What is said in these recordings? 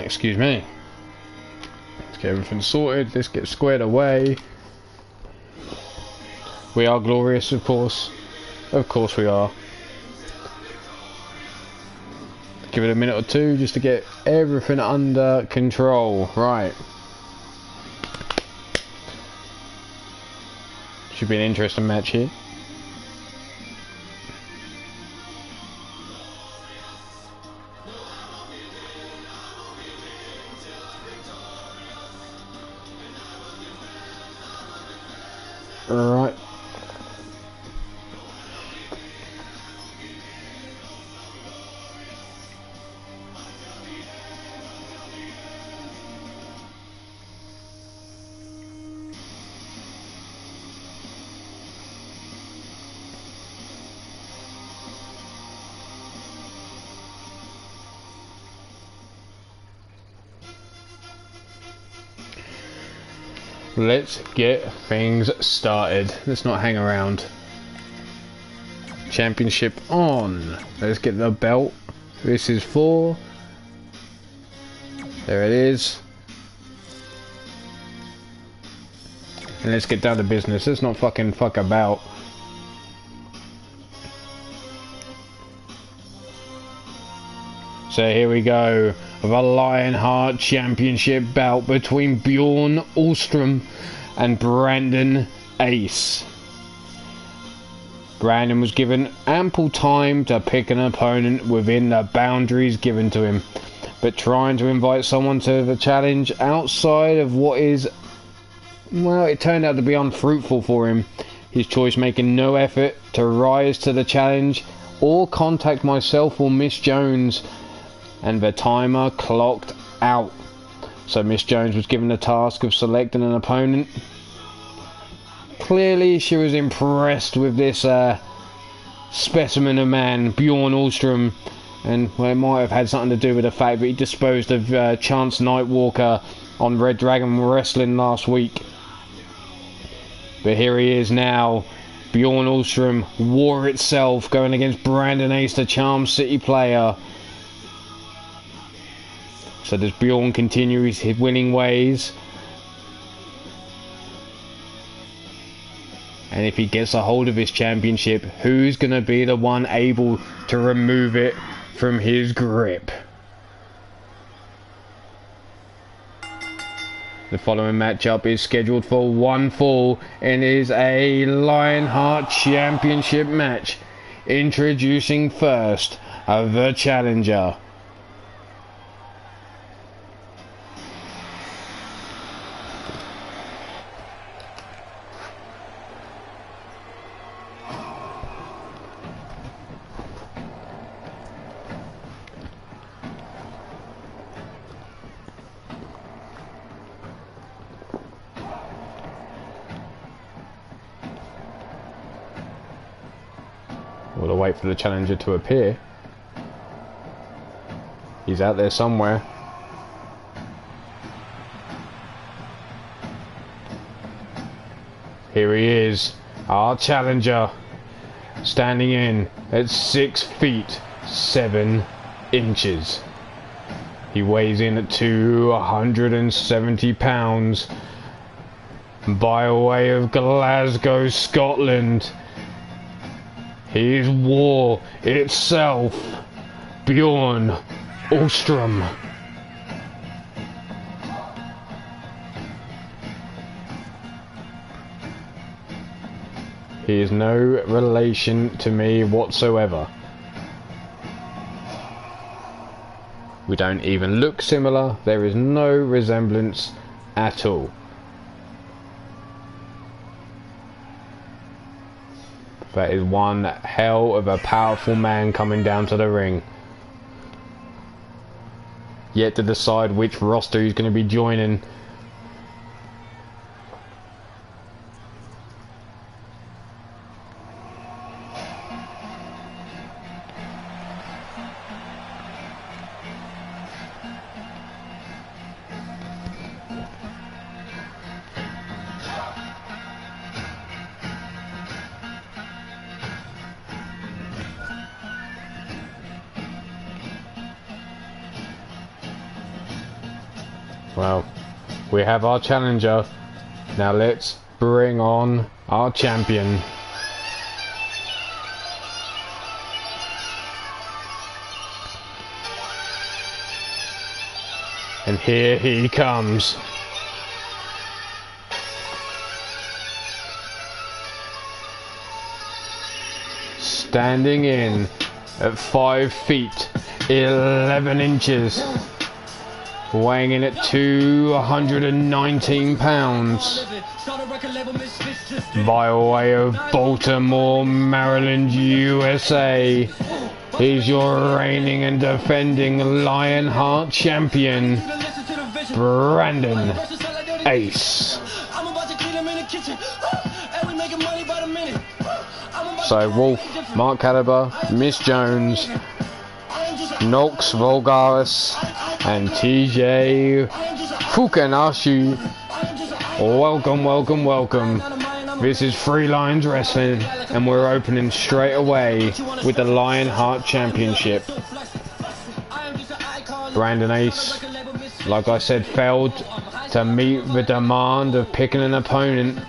Excuse me. Let's get everything sorted. Let's get squared away. We are glorious, of course. Of course we are. Give it a minute or two just to get everything under control. Right. Should be an interesting match here. Right. Let's get things started. Let's not hang around. Championship on. Let's get the belt. This is for. There it is. And let's get down to business. Let's not fucking fuck about. So here we go. The Lionheart Championship bout between Bjorn Ulstrom and Brandon Ace. Brandon was given ample time to pick an opponent within the boundaries given to him, but trying to invite someone to the challenge outside of what is, well, it turned out to be unfruitful for him. His choice making no effort to rise to the challenge or contact myself or Miss Jones, and the timer clocked out. So Miss Jones was given the task of selecting an opponent. Clearly she was impressed with this specimen of man, Bjorn Ulstrom, and well, it might have had something to do with the fact that he disposed of Chance Nightwalker on Red Dragon Wrestling last week. But here he is now, Bjorn Ulstrom, War itself, going against Brandon Ace, the Charm City player. So does Bjorn continue his winning ways? And if he gets a hold of his championship, who's going to be the one able to remove it from his grip? The following matchup is scheduled for one fall and is a Lionheart Championship match. Introducing first, the challenger. We'll wait for the challenger to appear. He's out there somewhere. Here he is, our challenger, standing in at 6 feet 7 inches. He weighs in at 270 pounds. By way of Glasgow, Scotland, He is war itself. Bjorn Ulmarwolf. He is no relation to me whatsoever. We don't even look similar. There is no resemblance at all. That is one hell of a powerful man coming down to the ring. Yet to decide which roster he's going to be joining. Well, we have our challenger. Now let's bring on our champion. And here he comes. Standing in at 5 feet 11 inches. Weighing in at 219 pounds. By way of Baltimore, Maryland, USA. He's your reigning and defending Lionheart champion, Brandon Ace. So Wolf, Mark Caliber, Miss Jones, Nox Vulgaris, and TJ Fukanashi. Welcome, welcome, welcome. This is Three Lions Wrestling, and we're opening straight away with the Lionheart Championship. Brandon Ace, like I said, failed to meet the demand of picking an opponent.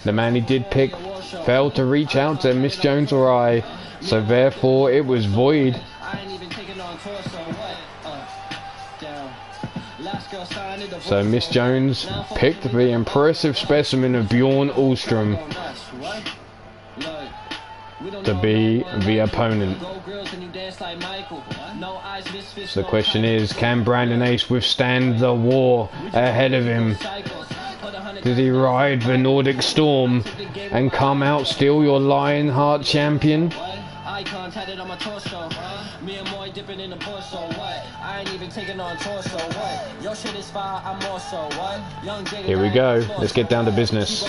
The man he did pick failed to reach out to Miss Jones or I, so therefore it was void. So Miss Jones picked the impressive specimen of Bjorn Ulmarwolf to be the opponent. So the question is, can Brandon Ace withstand the war ahead of him? Did he ride the Nordic storm and come out still your Lionheart champion? Here we go. Let's get down to business.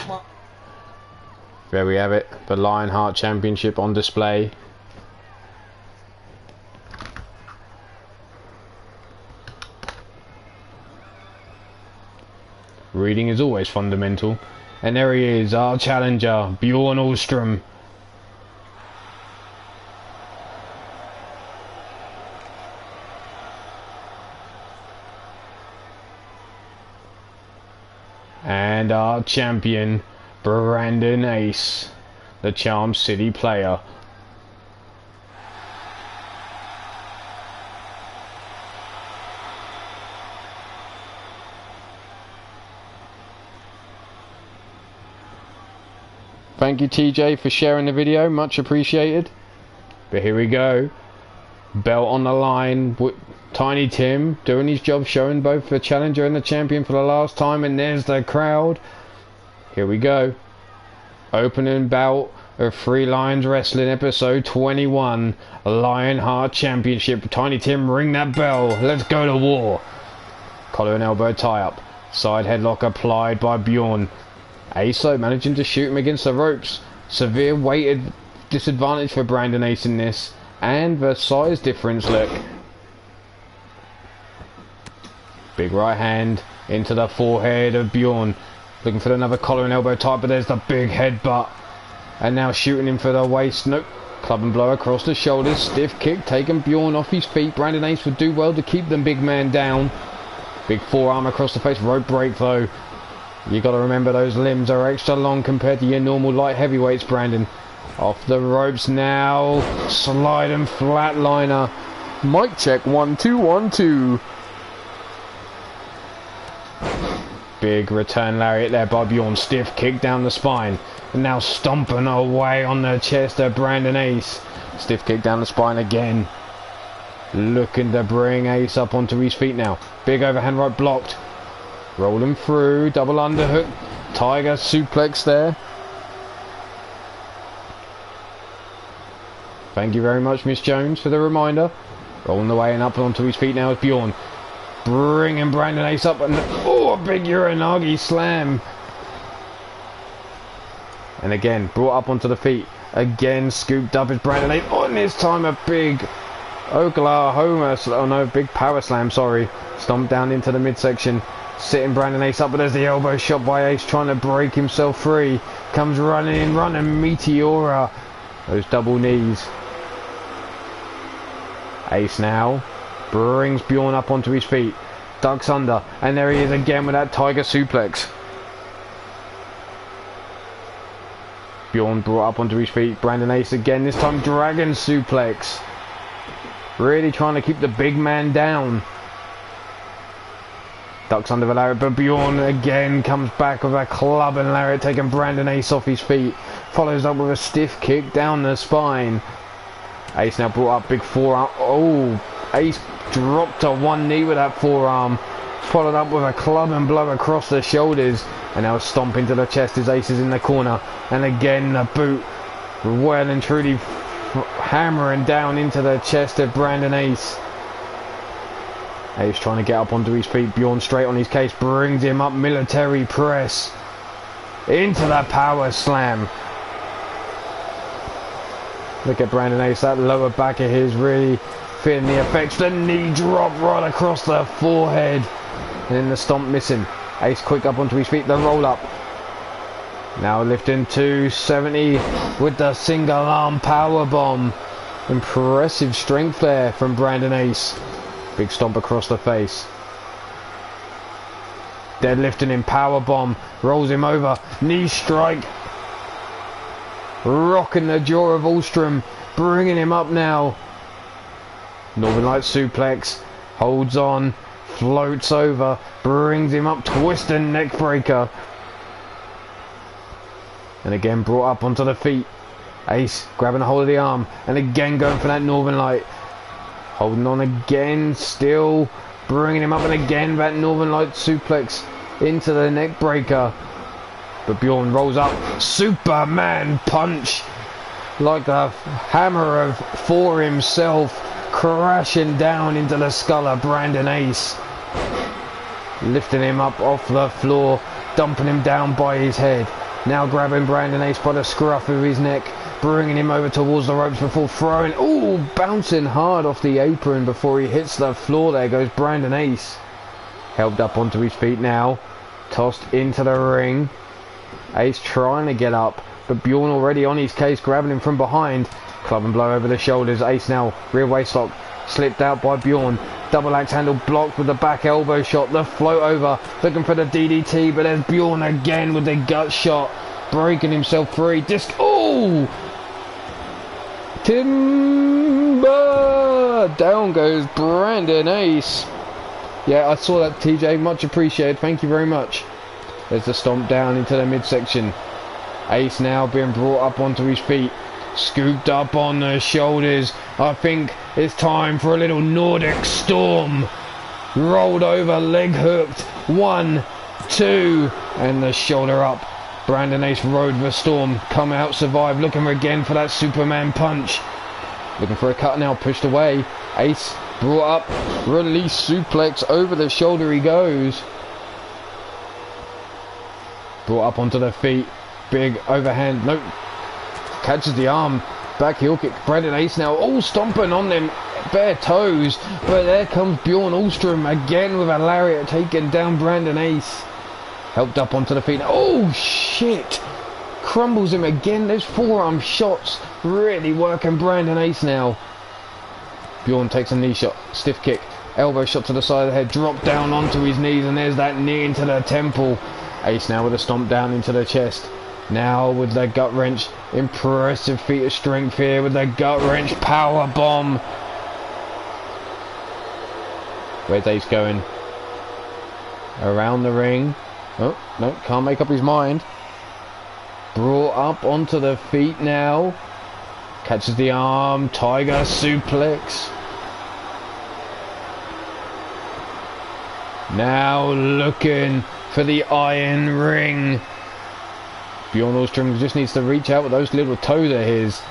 There we have it. The Lionheart Championship on display. Reading is always fundamental. And there he is, our challenger, Bjorn Ulmarwolf. And our champion, Brandon Ace, the Charm City player. Thank you, TJ, for sharing the video, much appreciated. But here we go, belt on the line. Tiny Tim doing his job, showing both the challenger and the champion for the last time, and there's the crowd. Here we go. Opening bout of Three Lions Wrestling episode 21, Lionheart Championship. Tiny Tim, ring that bell. Let's go to war. Collar and elbow tie up. Side headlock applied by Bjorn. Ace managing to shoot him against the ropes. Severe weighted disadvantage for Brandon Ace in this, and the size difference, look. Big right hand into the forehead of Bjorn. Looking for another collar and elbow tie, but there's the big headbutt. And now shooting him for the waist. Nope. Club and blow across the shoulders. Stiff kick taking Bjorn off his feet. Brandon Ace would do well to keep the big man down. Big forearm across the face. Rope break though. You got to remember those limbs are extra long compared to your normal light heavyweights, Brandon. Off the ropes now. Slide and flatliner. Mic check 1 2 1 2. Big return lariat there by Bjorn. Stiff kick down the spine. And now stomping away on the chest of Brandon Ace. Stiff kick down the spine again. Looking to bring Ace up onto his feet now. Big overhand right blocked. Rolling through. Double underhook. Tiger suplex there. Thank you very much, Miss Jones, for the reminder. Rolling away and up onto his feet now is Bjorn. Bringing Brandon Ace up and oh, a big Uranagi slam. And again, brought up onto the feet. Again, scooped up is Brandon Ace. Oh, and this time a big Oklahoma, oh no, big power slam, sorry. Stomped down into the midsection. Sitting Brandon Ace up, but there's the elbow shot by Ace trying to break himself free. Comes running in, running Meteora. Those double knees. Ace now brings Bjorn up onto his feet. Ducks under, and there he is again with that tiger suplex. Bjorn brought up onto his feet. Brandon Ace again, this time dragon suplex. Really trying to keep the big man down. Ducks under the lariat, but Bjorn again comes back with a club and lariat, taking Brandon Ace off his feet. Follows up with a stiff kick down the spine. Ace now brought up big forearm. Oh, Ace dropped to one knee with that forearm. Followed up with a club and blow across the shoulders. And now a stomp into the chest as Ace is in the corner. And again the boot. Well and truly hammering down into the chest of Brandon Ace. Ace trying to get up onto his feet. Bjorn straight on his case. Brings him up. Military press. Into the power slam. Look at Brandon Ace. That lower back of his really feeling the effects. The knee drop right across the forehead. And then the stomp missing. Ace quick up onto his feet. The roll up. Now lifting 270 with the single arm power bomb. Impressive strength there from Brandon Ace. Big stomp across the face. Deadlifting him, power bomb. Rolls him over. Knee strike. Rocking the jaw of Ulstrom. Bringing him up now. Northern Light suplex. Holds on. Floats over. Brings him up. Twist and neck breaker. And again brought up onto the feet. Ace grabbing a hold of the arm. And again going for that Northern Light. Holding on again. Still bringing him up. And again that Northern Light suplex into the neck breaker. But Bjorn rolls up. Superman punch. Like the hammer of Thor himself. Crashing down into the skull of Brandon Ace. Lifting him up off the floor. Dumping him down by his head. Now grabbing Brandon Ace by the scruff of his neck. Bringing him over towards the ropes before throwing. Ooh, bouncing hard off the apron before he hits the floor. There goes Brandon Ace. Helped up onto his feet now. Tossed into the ring. Ace trying to get up, but Bjorn already on his case, grabbing him from behind. Club and blow over the shoulders. Ace now, rear waistlock, slipped out by Bjorn. Double axe handle blocked with the back elbow shot. The float over, looking for the DDT, but there's Bjorn again with the gut shot. Breaking himself free. Disc, oh! Timber! Down goes Brandon Ace. Yeah, I saw that, TJ. Much appreciated. Thank you very much. There's the stomp down into the midsection. Ace now being brought up onto his feet. Scooped up on the shoulders. I think it's time for a little Nordic storm. Rolled over, leg hooked. 1, 2, and the shoulder up. Brandon Ace rode the storm. Come out, survive. Looking again for that Superman punch. Looking for a cut now. Pushed away. Ace brought up. Release suplex. Over the shoulder he goes. Brought up onto the feet. Big overhand. Nope. Catches the arm. Back heel kick. Brandon Ace now all stomping on them bare toes. But there comes Bjorn Ulstrom again with a lariat taking down Brandon Ace. Helped up onto the feet. Oh shit. Crumbles him again. Those forearm shots really working Brandon Ace now. Bjorn takes a knee shot. Stiff kick. Elbow shot to the side of the head. Drop down onto his knees. And there's that knee into the temple. Ace now with a stomp down into the chest. Now with the gut wrench, impressive feat of strength here with the gut wrench power bomb. Where's Ace going? Around the ring. Oh, no, can't make up his mind. Brought up onto the feet now. Catches the arm, tiger suplex. Now looking for the iron ring. Bjorn Nordstrom just needs to reach out with those little toes of his.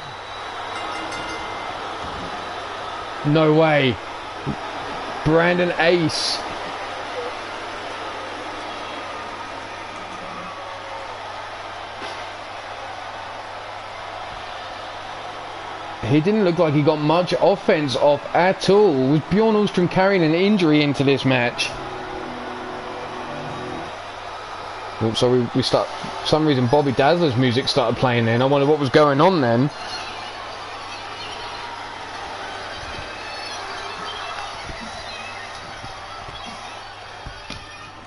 No way. Brandon Ace. He didn't look like he got much offense off at all. Was Bjorn Nordstrom carrying an injury into this match? So we start, for some reason Bobby Dazzler's music started playing then. I wonder what was going on then.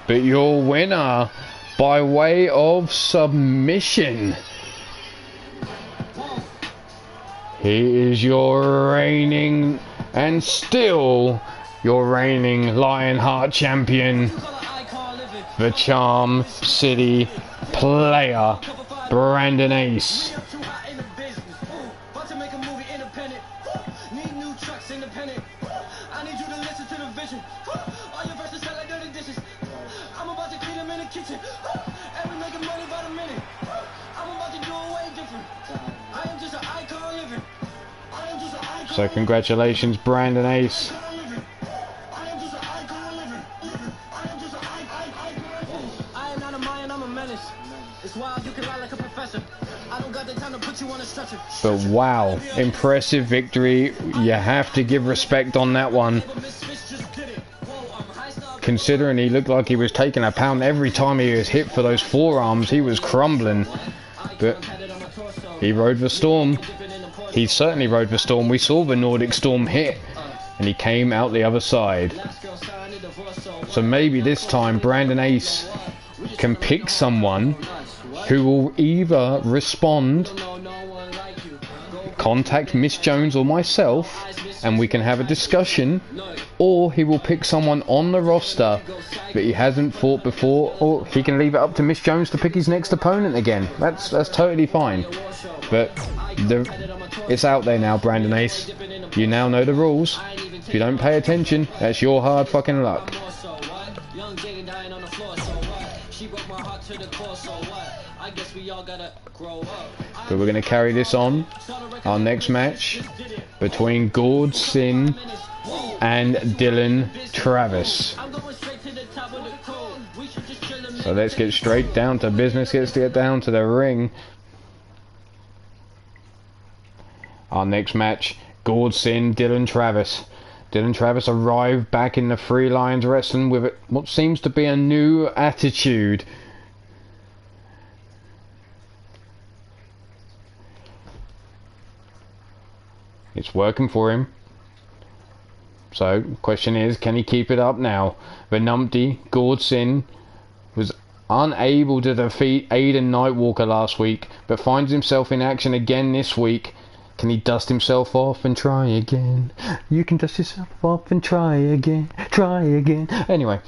But your winner by way of submission. He is your reigning and still your reigning Lionheart champion, the Charm City player, Brandon Ace. So congratulations, Brandon Ace. But wow, impressive victory. You have to give respect on that one. Considering he looked like he was taking a pound every time he was hit for those forearms, he was crumbling. But he rode the storm. He certainly rode the storm. We saw the Nordic Storm hit, and he came out the other side. So maybe this time Brandon Ace can pick someone who will either respond, contact Miss Jones or myself, and we can have a discussion, or he will pick someone on the roster that he hasn't fought before, or he can leave it up to Miss Jones to pick his next opponent again. That's totally fine. But it's out there now, Brandon Ace. You now know the rules. If you don't pay attention, that's your hard fucking luck. But we're going to carry this on. Our next match between Gord Sin and Dylan Travis. So let's get straight down to business. Let's get down to the ring. Our next match, Gord Sin, Dylan Travis. Dylan Travis arrived back in the Three Lions Wrestling with what seems to be a new attitude. It's working for him. So, question is, can he keep it up now? The numpty, Gord Sin, was unable to defeat Aiden Nightwalker last week, but finds himself in action again this week. Can he dust himself off and try again? You can dust yourself off and try again. Try again. Anyway,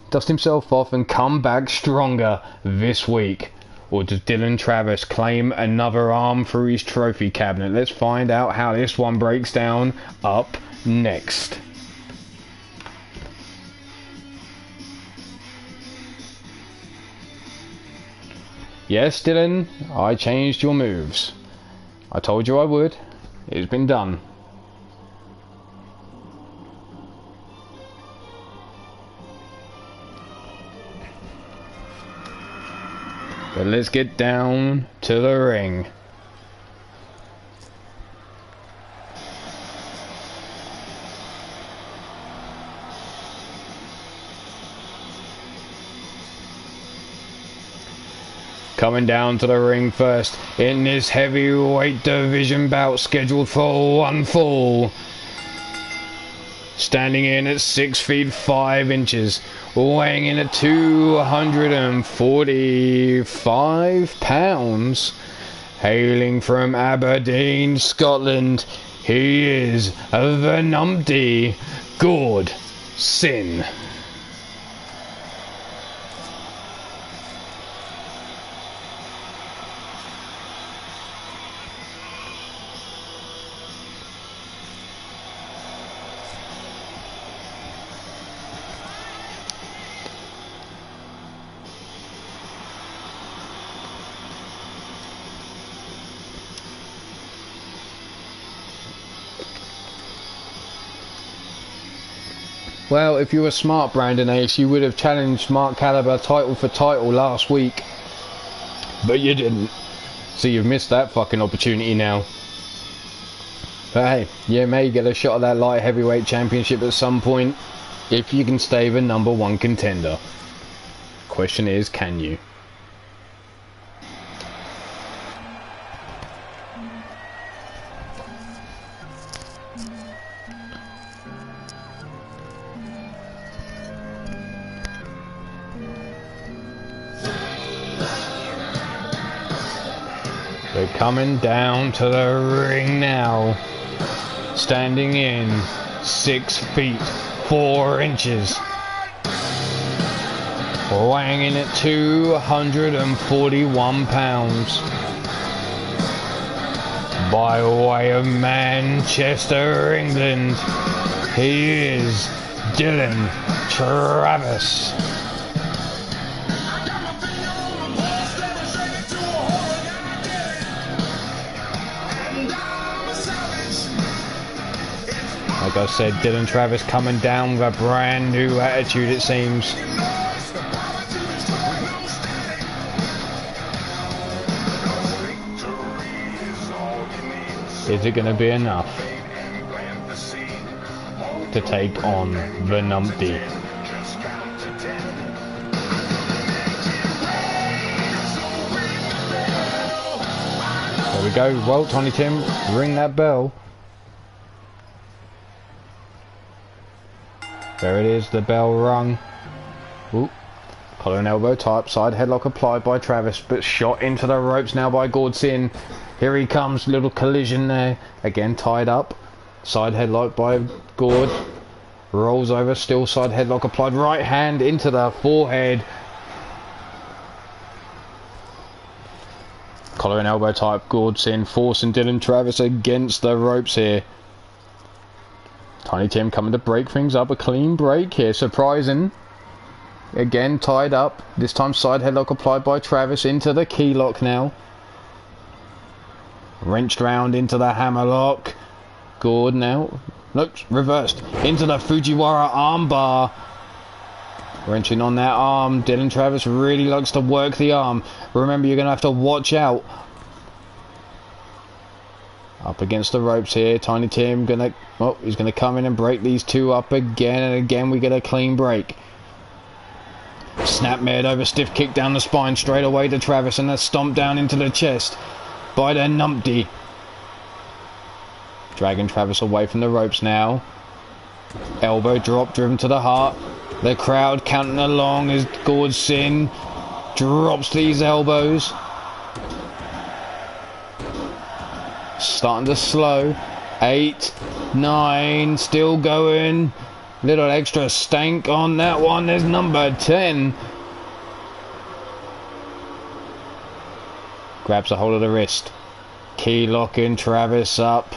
dust himself off and come back stronger this week. Or does Dylan Travis claim another arm through his trophy cabinet? Let's find out how this one breaks down up next. Yes, Dylan, I changed your moves. I told you I would. It's been done. But let's get down to the ring. Coming down to the ring first in this heavyweight division bout scheduled for one fall. Standing in at 6 feet 5 inches, weighing in at 245 pounds, hailing from Aberdeen, Scotland, he is the numpty Gord Sin. Well, if you were smart, Brandon Ace, you would have challenged Mark Caliber title for title last week. But you didn't. So you've missed that fucking opportunity now. But hey, you may get a shot at that light heavyweight championship at some point, if you can stay the #1 contender. Question is, can you? They're coming down to the ring now. Standing in 6 feet 4 inches. Weighing in at 241 pounds. By way of Manchester, England, he is Dylan Travis. Like I said, Dylan Travis coming down with a brand new attitude, it seems. Is it going to be enough to take on the numpty? There we go. Well, Tiny Tim, ring that bell. There it is, the bell rung. Ooh. Collar and elbow type, side headlock applied by Travis, but shot into the ropes now by Gord Sin. Here he comes, little collision there. Again tied up. Side headlock by Gord. Rolls over, still side headlock applied. Right hand into the forehead. Collar and elbow type, Gord Sin forcing Dylan Travis against the ropes here. Tiny Tim coming to break things up. A clean break here, surprising. Again tied up. This time side headlock applied by Travis into the key lock now. Wrenched round into the hammerlock. Gord now. Nope, reversed. Into the Fujiwara armbar. Wrenching on that arm. Dylan Travis really likes to work the arm. Remember, you're going to have to watch out. Up against the ropes here. Tiny Tim gonna... Oh, he's going to come in and break these two up again. And again we get a clean break. Snapmare over, stiff kick down the spine straight away to Travis. And a stomp down into the chest by the numpty. Dragging Travis away from the ropes now. Elbow drop driven to the heart. The crowd counting along as Gord Sin drops these elbows. Starting to slow. 8, 9, still going. Little extra stank on that one. There's number 10. Grabs a hold of the wrist. Key locking Travis up.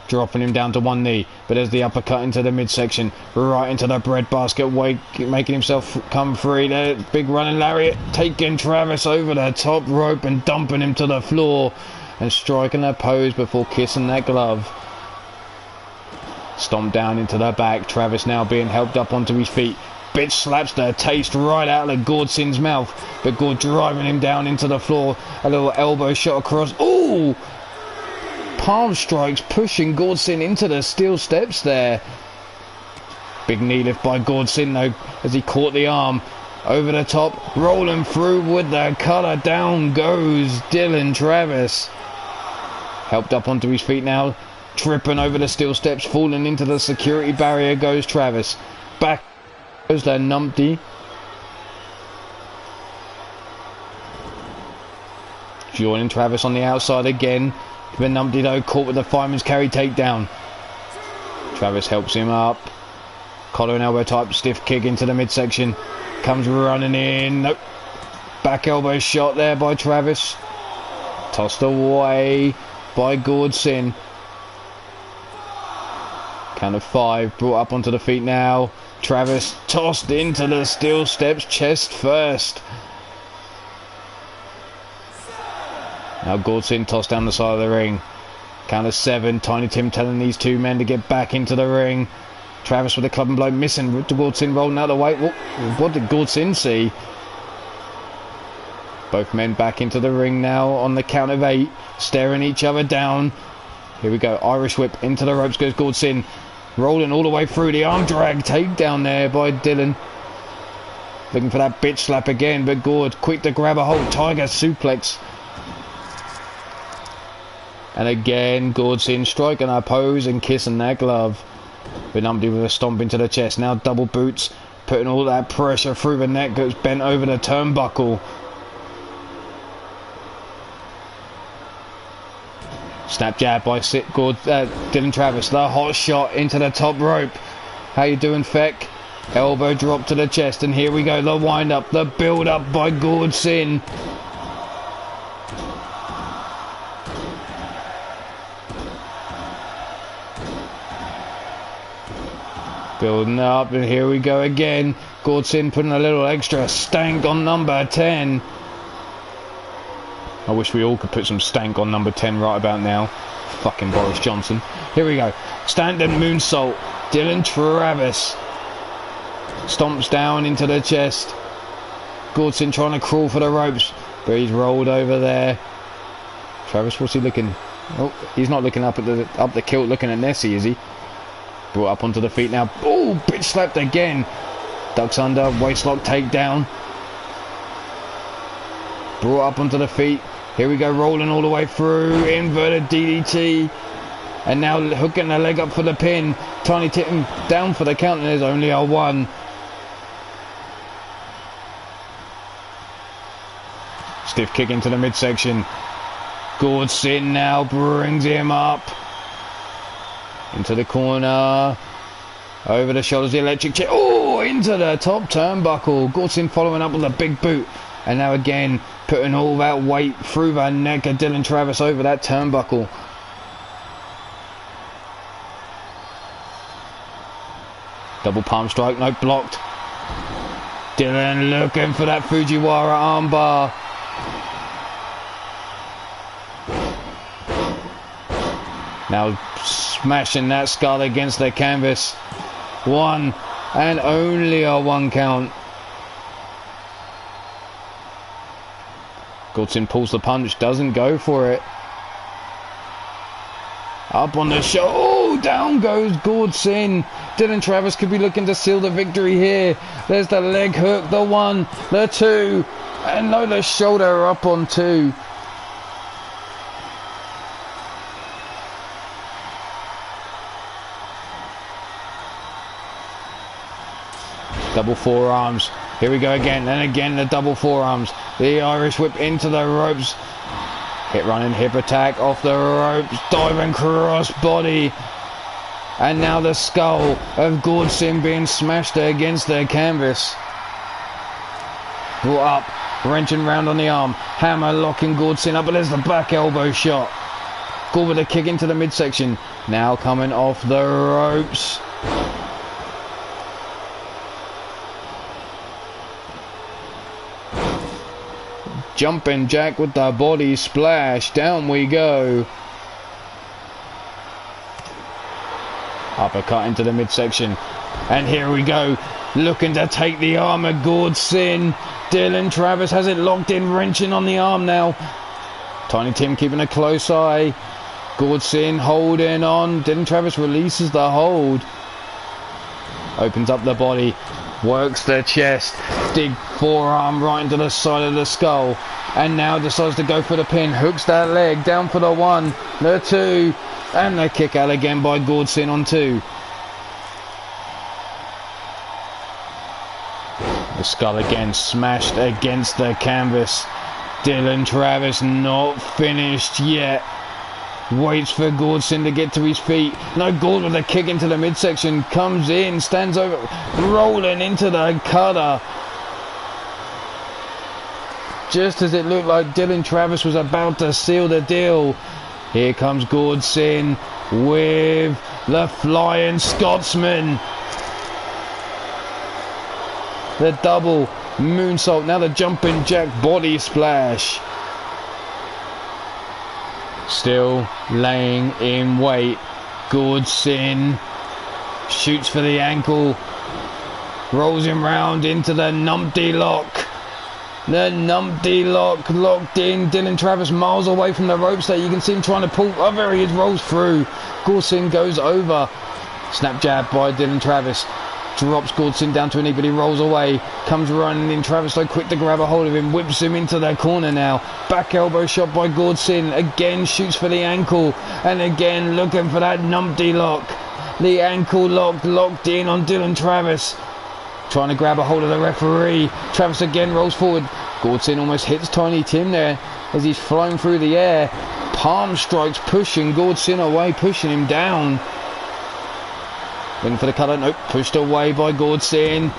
Dropping him down to one knee. But there's the uppercut into the midsection. Right into the breadbasket. Making himself come free. The big running lariat. Taking Travis over the top rope and dumping him to the floor. And striking that pose before kissing that glove. Stomp down into the back. Travis now being helped up onto his feet. Bitch slaps the taste right out of Gord Sin's mouth. But Gord driving him down into the floor. A little elbow shot across. Ooh! Palm strikes pushing Gord Sin into the steel steps there. Big knee lift by Gord Sin though as he caught the arm. Over the top. Rolling through with the cutter. Down goes Dylan Travis. Helped up onto his feet now. Tripping over the steel steps. Falling into the security barrier goes Travis. Back goes the numpty. Joining Travis on the outside again. Benumpty though caught with the fireman's carry takedown. Travis helps him up. Collar and elbow type stiff kick into the midsection. Comes running in. Nope. Back elbow shot there by Travis. Tossed away by Gordson. Count of 5. Brought up onto the feet now. Travis tossed into the steel steps chest first. Now Gordson tossed down the side of the ring. Count of 7. Tiny Tim telling these two men to get back into the ring. Travis with a club and blow missing. Gordson rolling out of the way. What did Gordson see? Both men back into the ring now on the count of 8. Staring each other down. Here we go. Irish whip into the ropes goes Gordson. Rolling all the way through the arm drag. Takedown there by Dylan. Looking for that bitch slap again. But Gord quick to grab a hold. Tiger suplex. And again, Gordson striking our pose and kissing that glove. Benumpty with a stomp into the chest. Now double boots. Putting all that pressure through the neck. Goes bent over the turnbuckle. Snap jab by Dylan Travis. The hot shot into the top rope. How you doing, Feck? Elbow drop to the chest. And here we go. The wind up. The build up by Gordson. Building up, and here we go again. Gordson putting a little extra stank on number 10. I wish we all could put some stank on number 10 right about now. Fucking Boris Johnson. Here we go. Standing moonsault. Dylan Travis stomps down into the chest. Gordson trying to crawl for the ropes, but he's rolled over there. Travis, what's he looking? Oh, he's not looking up the kilt, looking at Nessie, is he? Brought up onto the feet now. Oh, bitch slapped again. Ducks under, waistlock takedown. Brought up onto the feet. Here we go, rolling all the way through. Inverted DDT. And now hooking the leg up for the pin. Tiny Tim down for the count, and there's only a 1. Stiff kick into the midsection. Gordson now brings him up. Into the corner. Over the shoulders, the electric chair. Oh, into the top turnbuckle. Gordson following up with a big boot. And now again, putting all that weight through the neck of Dylan Travis over that turnbuckle. Double palm strike, no, blocked. Dylan looking for that Fujiwara armbar. Now smashing that skull against the canvas. 1 and only a 1 count. Gordson pulls the punch, doesn't go for it. Up on the show. Oh, down goes Gordson. Dylan Travis could be looking to seal the victory here. There's the leg hook, the 1, the 2, and no, the shoulder up on 2. Double forearms. Here we go again, and again the double forearms. The Irish whip into the ropes. Hit running hip attack off the ropes. Diving cross body. And now the skull of Gordson being smashed against the canvas. Brought up, wrenching round on the arm. Hammer locking Gordson up, but there's the back elbow shot. Gord with a kick into the midsection. Now coming off the ropes. Jumping jack with the body splash. Down we go. Uppercut into the midsection. And here we go. Looking to take the arm of Gordson. Dylan Travis has it locked in, wrenching on the arm now. Tiny Tim keeping a close eye. Gordson holding on. Dylan Travis releases the hold. Opens up the body. Works the chest. Dig forearm right into the side of the skull. And now decides to go for the pin. Hooks that leg down for the 1, the 2, and the kick out again by Gordson on 2. The skull again smashed against the canvas. Dylan Travis not finished yet. Waits for Gordson to get to his feet. No, Gord with a kick into the midsection. Comes in, stands over, rolling into the cutter. Just as it looked like Dylan Travis was about to seal the deal. Here comes Gordson with the Flying Scotsman. The double moonsault. Now the jumping jack body splash. Still laying in wait. Gordson shoots for the ankle. Rolls him round into the numpty lock. The numpty lock locked in. Dylan Travis miles away from the ropes there. You can see him trying to pull. Oh, there he is. Rolls through. Gordson goes over. Snap jab by Dylan Travis. Drops Gordson down to a knee, but he rolls away. Comes running in. Travis so quick to grab a hold of him. Whips him into the corner now. Back elbow shot by Gordson. Again shoots for the ankle. And again looking for that numpty lock. The ankle lock locked in on Dylan Travis. Trying to grab a hold of the referee. Travis again rolls forward. Gordson almost hits Tiny Tim there as he's flying through the air. Palm strikes pushing Gordson away, pushing him down. Looking for the cutter. Nope. Pushed away by Gordson.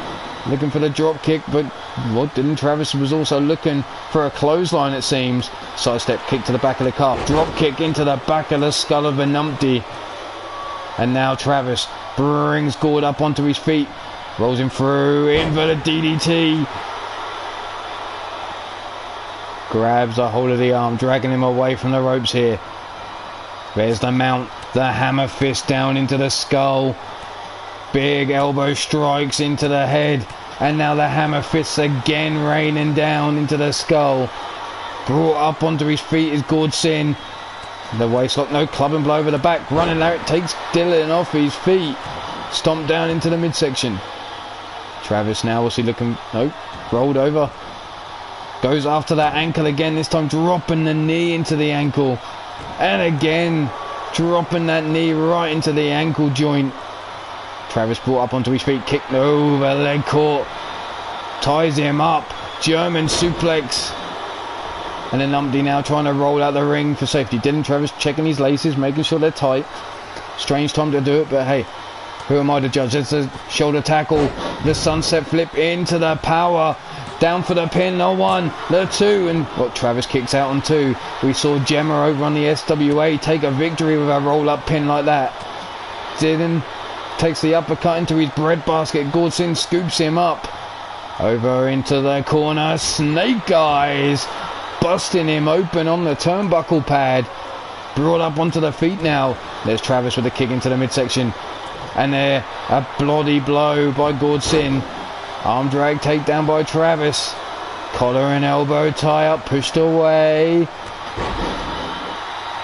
Looking for the drop kick, but Dylan Travis was also looking for a clothesline, it seems. Sidestep kick to the back of the calf. Drop kick into the back of the skull of the numpty. And now Travis brings Gord up onto his feet. Rolls him through, in for the DDT. Grabs a hold of the arm, dragging him away from the ropes here. There's the mount, the hammer fist down into the skull. Big elbow strikes into the head. And now the hammer fists again raining down into the skull. Brought up onto his feet is Gordson. The waistlock, no, club and blow over the back. Running Larry takes Dylan off his feet. Stomped down into the midsection. Travis now, what's he looking? Nope, rolled over. Goes after that ankle again, this time dropping the knee into the ankle. And again, dropping that knee right into the ankle joint. Travis brought up onto his feet, kicked over, leg caught. Ties him up, German suplex. And then Numpty now trying to roll out the ring for safety. Dylan Travis checking his laces, making sure they're tight. Strange time to do it, but hey. Who am I to judge? It's a shoulder tackle. The sunset flip into the power. Down for the pin. No one. The two. And Travis kicks out on two. We saw Gemma over on the SWA take a victory with a roll-up pin like that. Dylan takes the uppercut into his breadbasket. Gordson scoops him up. Over into the corner. Snake Eyes. Busting him open on the turnbuckle pad. Brought up onto the feet now. There's Travis with a kick into the midsection. And there, a bloody blow by Gordson. Arm drag takedown by Travis. Collar and elbow tie up, pushed away.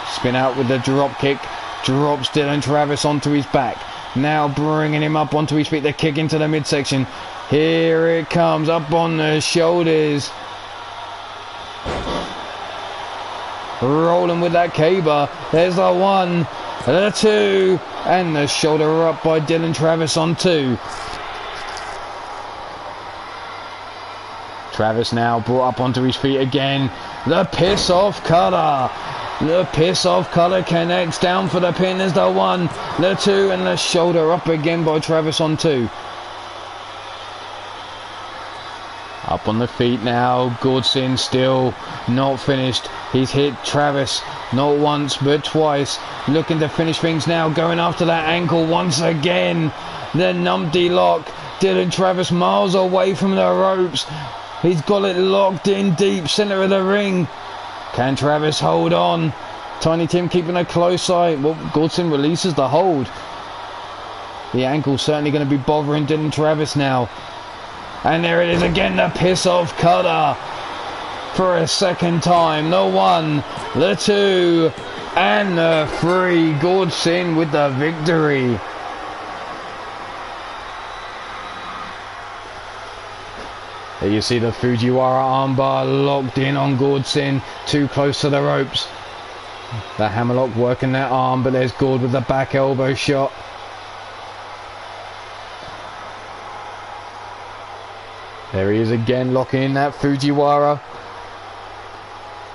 Spin out with the drop kick. Drops Dylan Travis onto his back. Now bringing him up onto his feet. The kick into the midsection. Here it comes, up on the shoulders. Rolling with that K-bar. There's the one, the two, and the shoulder up by Dylan Travis on two. Travis now brought up onto his feet again. The piss off cutter. The piss off cutter connects down for the pin. There's the one, the two, and the shoulder up again by Travis on two. Up on the feet now. Gordson still not finished. He's hit Travis not once but twice. Looking to finish things now. Going after that ankle once again. The numpty lock. Dylan Travis miles away from the ropes. He's got it locked in deep center of the ring. Can Travis hold on? Tiny Tim keeping a close eye. Well, Gordson releases the hold. The ankle's certainly going to be bothering Dylan Travis now. And there it is again, the piss off cutter. For a second time. The one, the two, and the three. Gordson with the victory. There you see the Fujiwara armbar locked in on Gordson. Too close to the ropes. The hammerlock working that arm, but there's Gord with the back elbow shot. There he is again, locking in that Fujiwara.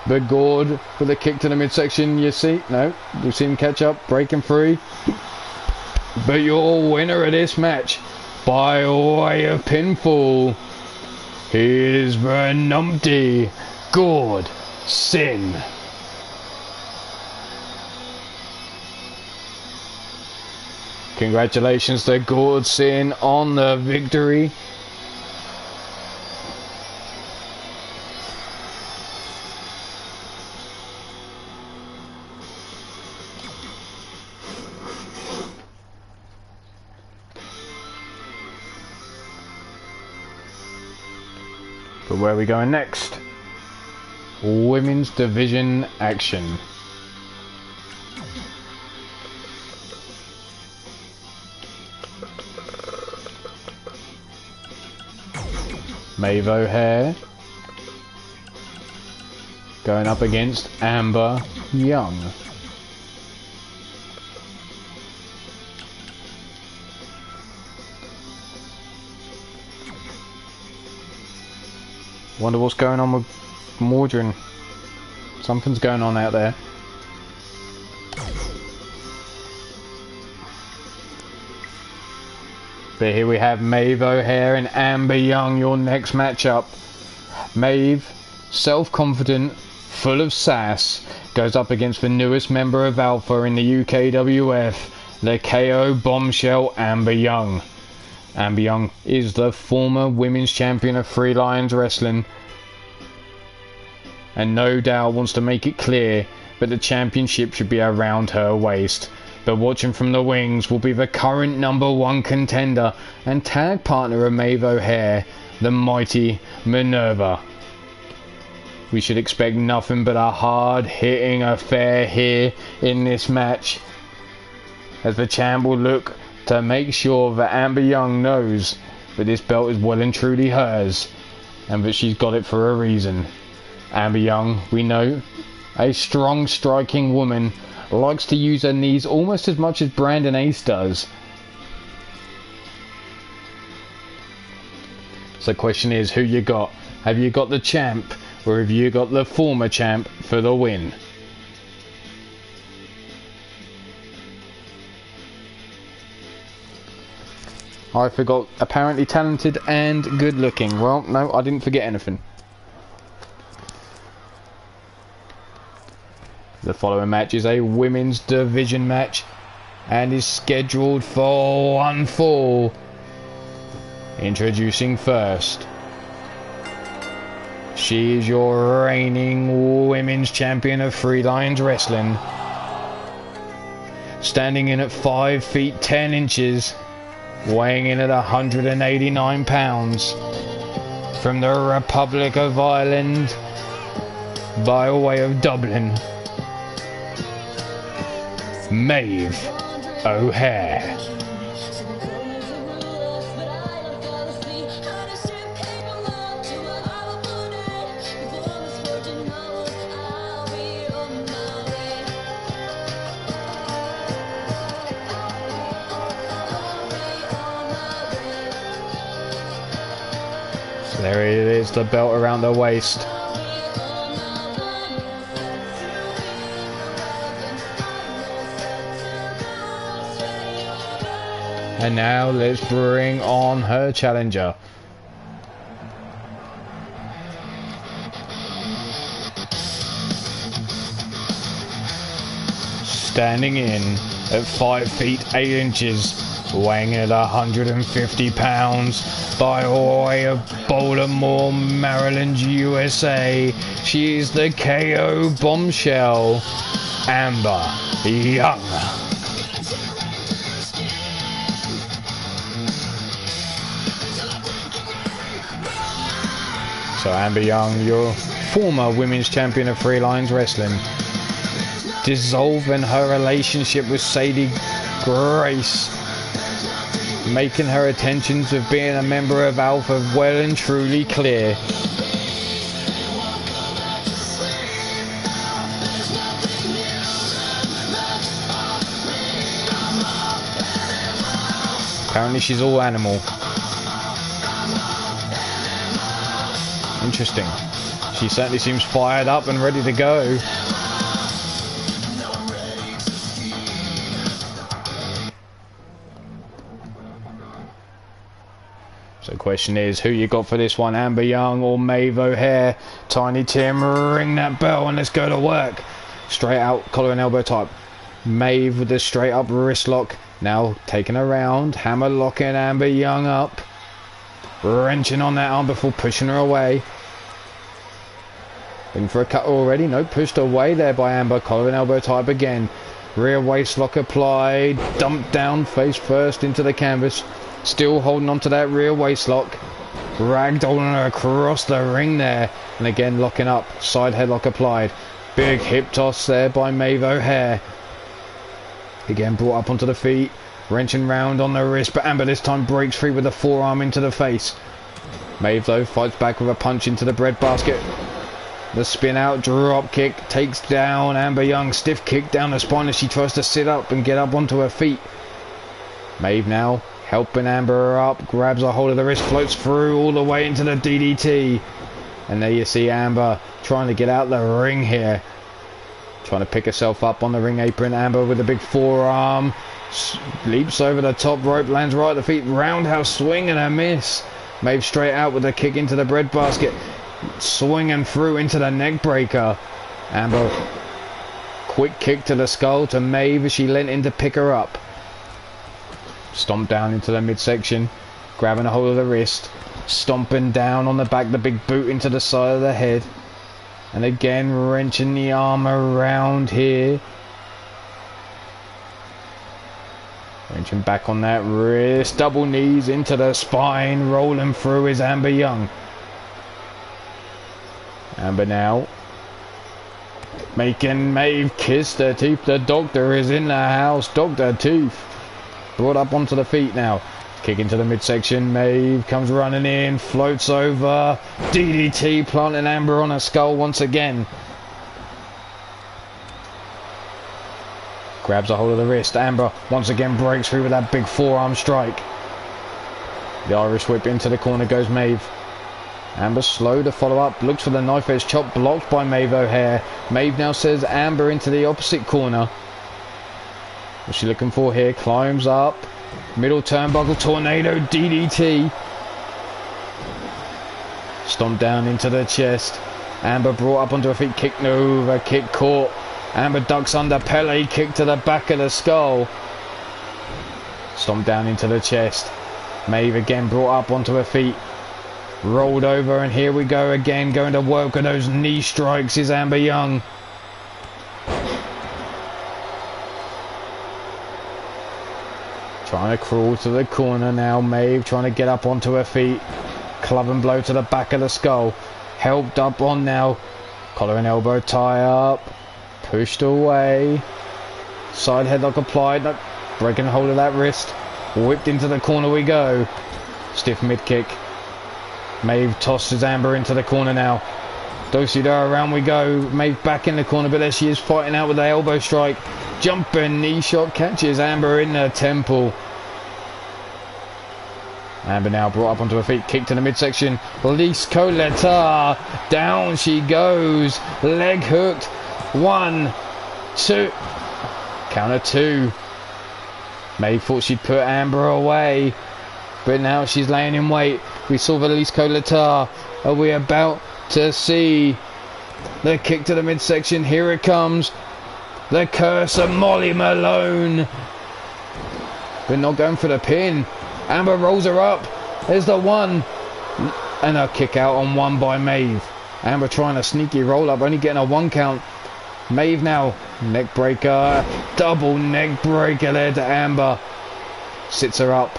But Gord with a kick to the midsection, you see? No, we've seen him catch up, breaking free. But your winner of this match, by way of pinfall, is the numpty Gord Sin. Congratulations to Gord Sin on the victory. But where are we going next? Women's division action. Maeve O'Hare going up against Amber Young. Wonder what's going on with Mordrin. Something's going on out there. But here we have Maeve O'Hare and Amber Young, your next matchup. Maeve, self-confident, full of sass, goes up against the newest member of Alpha in the UKWF, the KO bombshell Amber Young. Amber Young is the former women's champion of Three Lions Wrestling, and no doubt wants to make it clear that the championship should be around her waist. But watching from the wings will be the current #1 contender and tag partner of Maeve O'Hare, the mighty Minerva. We should expect nothing but a hard-hitting affair here in this match, as the champ will look to make sure that Amber Young knows that this belt is well and truly hers, and that she's got it for a reason. Amber Young, we know, a strong striking woman, likes to use her knees almost as much as Brandon Ace does. So the question is, who you got? Have you got the champ, or have you got the former champ for the win? I forgot apparently talented and good looking. Well, no, I didn't forget anything. The following match is a women's division match and is scheduled for one fall. Introducing first, she is your reigning women's champion of Three Lions Wrestling, standing in at 5 feet 10 inches, weighing in at 189 pounds, from the Republic of Ireland by way of Dublin, Maeve O'Hare. So there it is, the belt around the waist. And now let's bring on her challenger. Standing in at 5 feet 8 inches, weighing in at 150 pounds, by way of Baltimore, Maryland, USA, she is the KO bombshell, Amber Young. So Amber Young, your former women's champion of Three Lions Wrestling, dissolving her relationship with Sadie Grace, making her intentions of being a member of Alpha well and truly clear. Apparently she's all animal. Interesting. She certainly seems fired up and ready to go. So the question is, who you got for this one, Amber Young or Maeve O'Hare? Tiny Tim, ring that bell and let's go to work. Straight out, collar and elbow type. Maeve with the straight up wrist lock. Now taking around, hammer locking Amber Young up. Wrenching on that arm before pushing her away. In for a cut already. No, pushed away there by Amber. Collar and elbow type again. Rear waist lock applied. Dumped down face first into the canvas. Still holding on to that rear waist lock. Ragdolling her across the ring there. And again locking up. Side headlock applied. Big hip toss there by Maeve O'Hare. Again brought up onto the feet. Wrenching round on the wrist. But Amber this time breaks free with a forearm into the face. Maeve though fights back with a punch into the breadbasket. The spin out drop kick takes down Amber Young. Stiff kick down the spine as she tries to sit up and get up onto her feet. Maeve now helping Amber up, grabs a hold of the wrist, floats through all the way into the DDT. And there you see Amber trying to get out the ring here. Trying to pick herself up on the ring apron. Amber with a big forearm. Leaps over the top rope, lands right at the feet. Roundhouse swing and a miss. Maeve straight out with a kick into the breadbasket. Swinging through into the neck breaker. Amber, quick kick to the skull to Maeve as she leant in to pick her up. Stomp down into the midsection, grabbing a hold of the wrist, stomping down on the back, the big boot into the side of the head, and again wrenching the arm around here. Wrenching back on that wrist, double knees into the spine, rolling through is Amber Young. Amber now making Maeve kiss the teeth. The doctor is in the house. Dr. Teeth brought up onto the feet now. Kick into the midsection. Maeve comes running in, floats over. DDT planting Amber on her skull once again. Grabs a hold of the wrist. Amber once again breaks through with that big forearm strike. The Irish whip into the corner goes Maeve. Amber slow to follow up, looks for the knife edge chop, blocked by Maeve O'Hare. Maeve now says Amber into the opposite corner. What's she looking for here? Climbs up, middle turnbuckle, tornado DDT. Stomp down into the chest. Amber brought up onto her feet, kick over, kick caught. Amber ducks under, Pele kick to the back of the skull. Stomp down into the chest. Maeve again brought up onto her feet. Rolled over, and here we go again, going to work with those knee strikes is Amber Young. Trying to crawl to the corner now, Maeve trying to get up onto her feet. Club and blow to the back of the skull. Helped up on now. Collar and elbow tie up. Pushed away. Side headlock applied. No, breaking hold of that wrist. Whipped into the corner we go. Stiff mid kick. Maeve tosses Amber into the corner now. Do-si-do around we go. Maeve back in the corner, but there she is fighting out with the elbow strike. Jumping knee shot catches Amber in the temple. Amber now brought up onto her feet, kick to the midsection. Lise Coletta, down she goes. Leg hooked. 1, 2. Counter 2. Maeve thought she'd put Amber away, but now she's laying in wait. We saw Lise Coletta. Are we about to see the kick to the midsection? Here it comes. The curse of Molly Malone. But not going for the pin. Amber rolls her up. There's the one. And a kick out on one by Maeve. Amber trying a sneaky roll up, only getting a 1 count. Maeve now. Neck breaker. Double neck breaker there to Amber. Sits her up.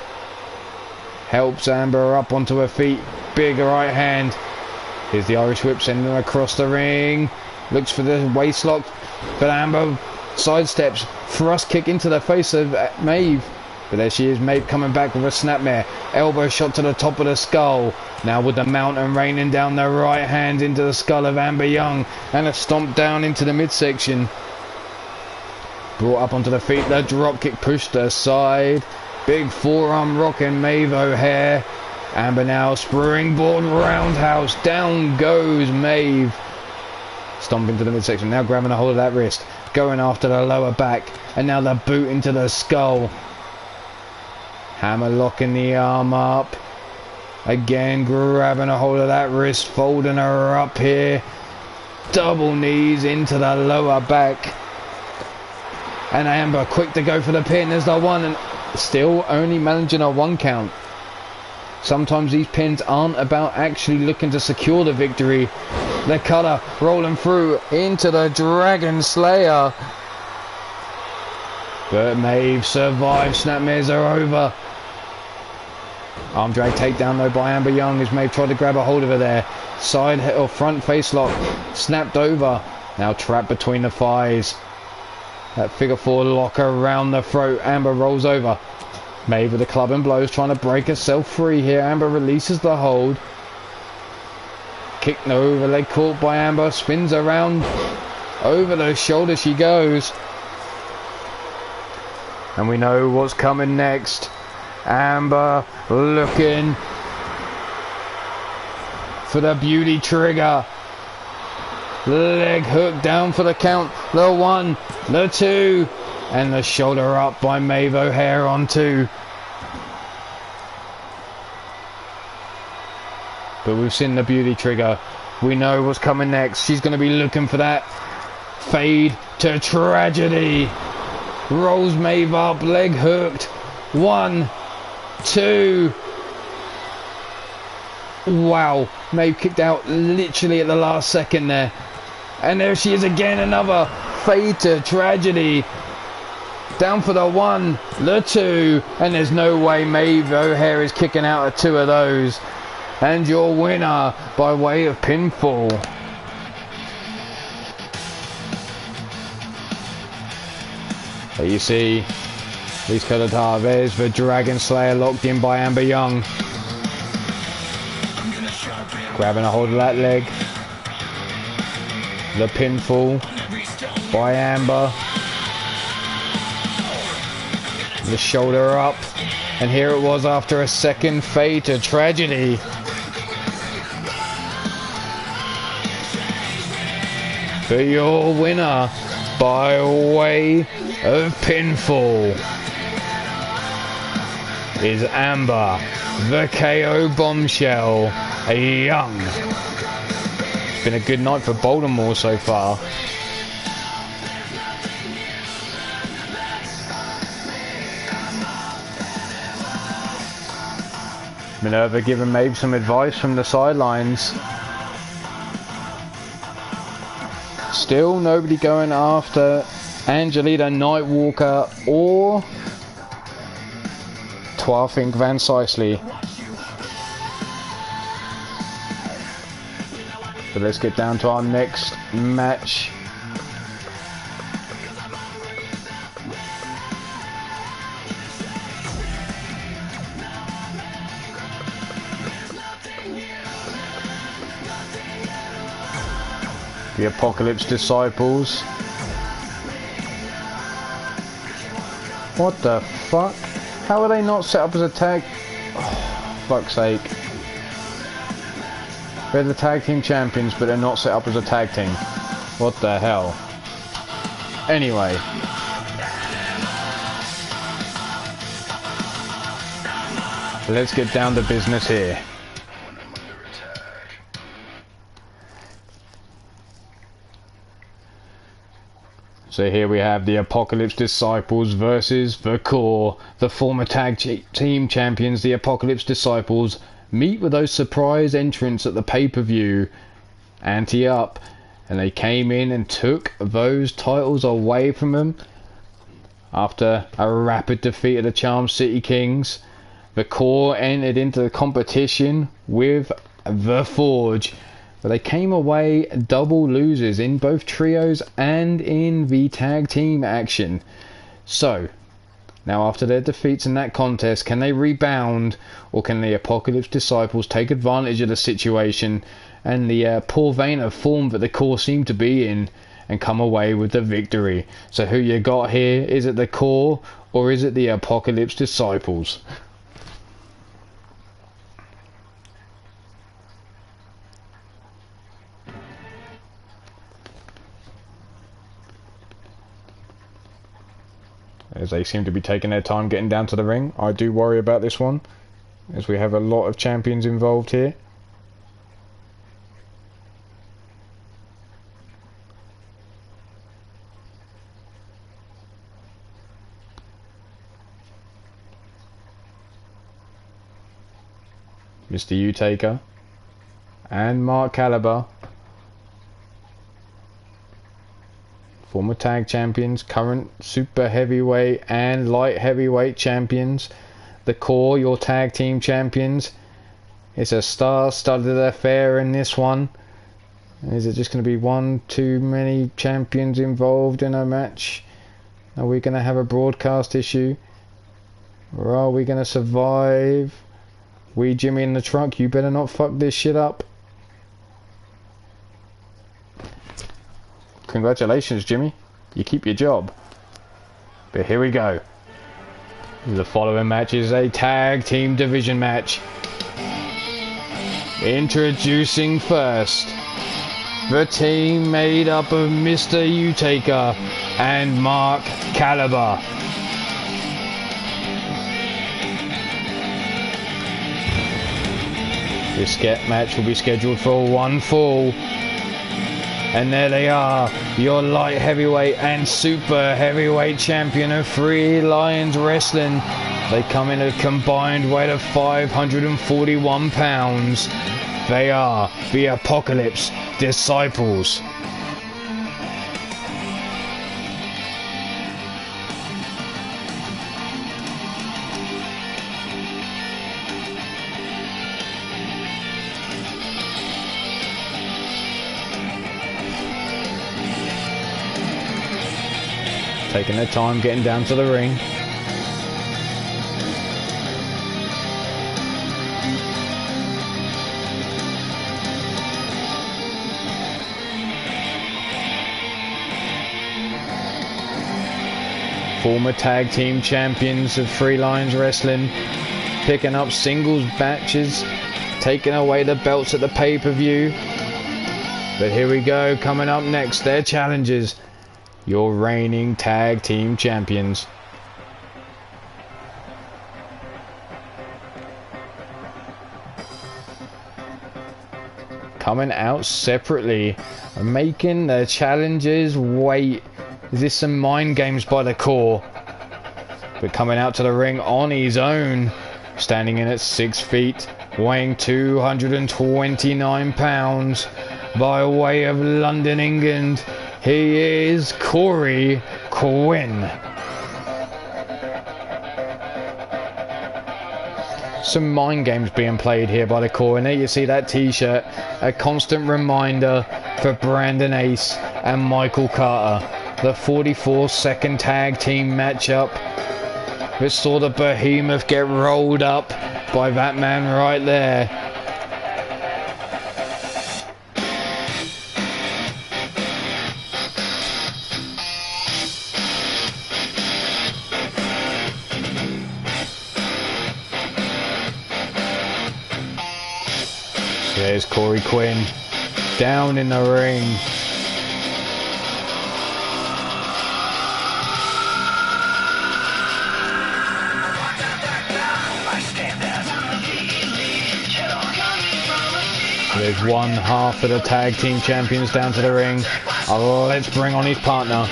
Helps Amber up onto her feet. Big right hand. Here's the Irish whip, sending her across the ring. Looks for the waist lock, but Amber sidesteps. Thrust kick into the face of Maeve. But there she is, Maeve coming back with a snapmare. Elbow shot to the top of the skull. Now with the mountain raining down the right hand into the skull of Amber Young. And a stomp down into the midsection. Brought up onto the feet. The drop kick pushed aside. Big forearm rocking Maeve O'Hare. Amber now springboard roundhouse. Down goes Maeve. Stomping to the midsection. Now grabbing a hold of that wrist. Going after the lower back. And now the boot into the skull. Hammer locking the arm up. Again grabbing a hold of that wrist. Folding her up here. Double knees into the lower back. And Amber quick to go for the pin. There's the one. And still only managing a 1 count. Sometimes these pins aren't about actually looking to secure the victory. The cutter rolling through into the Dragon Slayer. But Maeve survives. Snapmares are over. Arm drag takedown though by Amber Young as Maeve tried to grab a hold of her there. Side or front face lock. Snapped over. Now trapped between the thighs. That figure 4 lock around the throat. Amber rolls over. Maeve with the club and blows, trying to break herself free here. Amber releases the hold. Kicked over, leg caught by Amber. Spins around. Over the shoulder she goes. And we know what's coming next. Amber looking for the beauty trigger. Leg hook down for the count. The 1, the 2. And the shoulder up by Maeve O'Hare on 2. But we've seen the beauty trigger. We know what's coming next. She's going to be looking for that fade to tragedy. Rolls Maeve up, leg hooked. 1, 2. Wow. Maeve kicked out literally at the last second there. And there she is again. Another fade to tragedy. Down for the 1, the 2, and there's no way Maeve O'Hare is kicking out of 2 of those. And your winner by way of pinfall. There you see, these coloured there's the Dragon Slayer locked in by Amber Young. Grabbing a hold of that leg. The pinfall by Amber. The shoulder up, and here it was after a second fade to tragedy. For your winner by way of pinfall is Amber, the KO bombshell, Young. It's been a good night for Baltimore so far. Minerva giving Maeve some advice from the sidelines. Still nobody going after Angelina Nightwalker or Twarfink Van Sicely. But let's get down to our next match. The Apocalypse Disciples. What the fuck? How are they not set up as a tag? Oh, fuck's sake. They're the tag team champions, but they're not set up as a tag team. What the hell? Anyway. Let's get down to business here. So here we have the Apocalypse Disciples versus the Core. The former tag team champions, the Apocalypse Disciples, meet with those surprise entrants at the pay-per-view. Ante up. And they came in and took those titles away from them. After a rapid defeat of the Charm City Kings, the Core entered into the competition with the Forge. But they came away double losers in both trios and in the tag team action. So, now after their defeats in that contest, can they rebound, or can the Apocalypse Disciples take advantage of the situation and the poor vein of form that the Core seem to be in and come away with the victory? So who you got here? Is it the Core or is it the Apocalypse Disciples? as they seem to be taking their time getting down to the ring. I do worry about this one, as we have a lot of champions involved here. Mr. U-Taker and Mark Caliber, former tag champions, current super heavyweight and light heavyweight champions. The Core, your tag team champions. It's a star-studded affair in this one. Is it just going to be one too many champions involved in a match? Are we going to have a broadcast issue? Or are we going to survive? Wee Jimmy in the trunk, you better not fuck this shit up. Congratulations, Jimmy. You keep your job. But here we go. The following match is a tag team division match. Introducing first, the team made up of Mr. U-Taker and Mark Caliber. This match will be scheduled for one fall. And there they are, your light heavyweight and super heavyweight champion of Three Lions Wrestling. They come in a combined weight of 541 pounds. They are the Apocalypse Disciples. Taking their time getting down to the ring. Former tag team champions of Three Lions Wrestling, picking up singles matches, taking away the belts at the pay-per-view. But here we go, coming up next, their challengers, your reigning tag team champions. Coming out separately, making the challengers wait. Is this some mind games by the Core? But coming out to the ring on his own, standing in at 6 feet, weighing 229 pounds, by way of London, England, he is Corey Quinn. Some mind games being played here by the Core, and there you see that t-shirt, a constant reminder for Brandon Ace and Michael Carter. The 44-second tag team matchup, which saw the behemoth get rolled up by that man right there. There's Corey Quinn down in the ring. There's one half of the tag team champions down to the ring. Let's bring on his partner.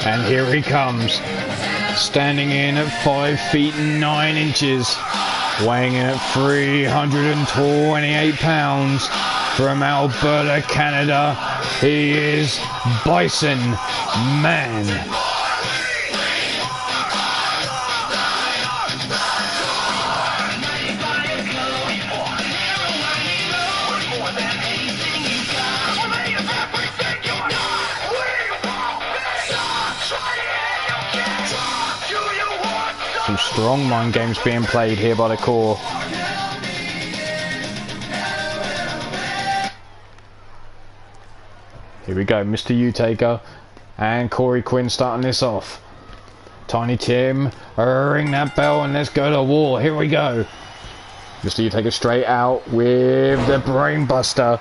And here he comes, standing in at 5 feet 9 inches, weighing in at 328 pounds, from Alberta, Canada. He is Bison Man. Some strong mind games being played here by the Core. Here we go, Mr. U-Taker and Corey Quinn starting this off. Tiny Tim, ring that bell and let's go to war. Here we go. Mr. Utaka straight out with the brainbuster.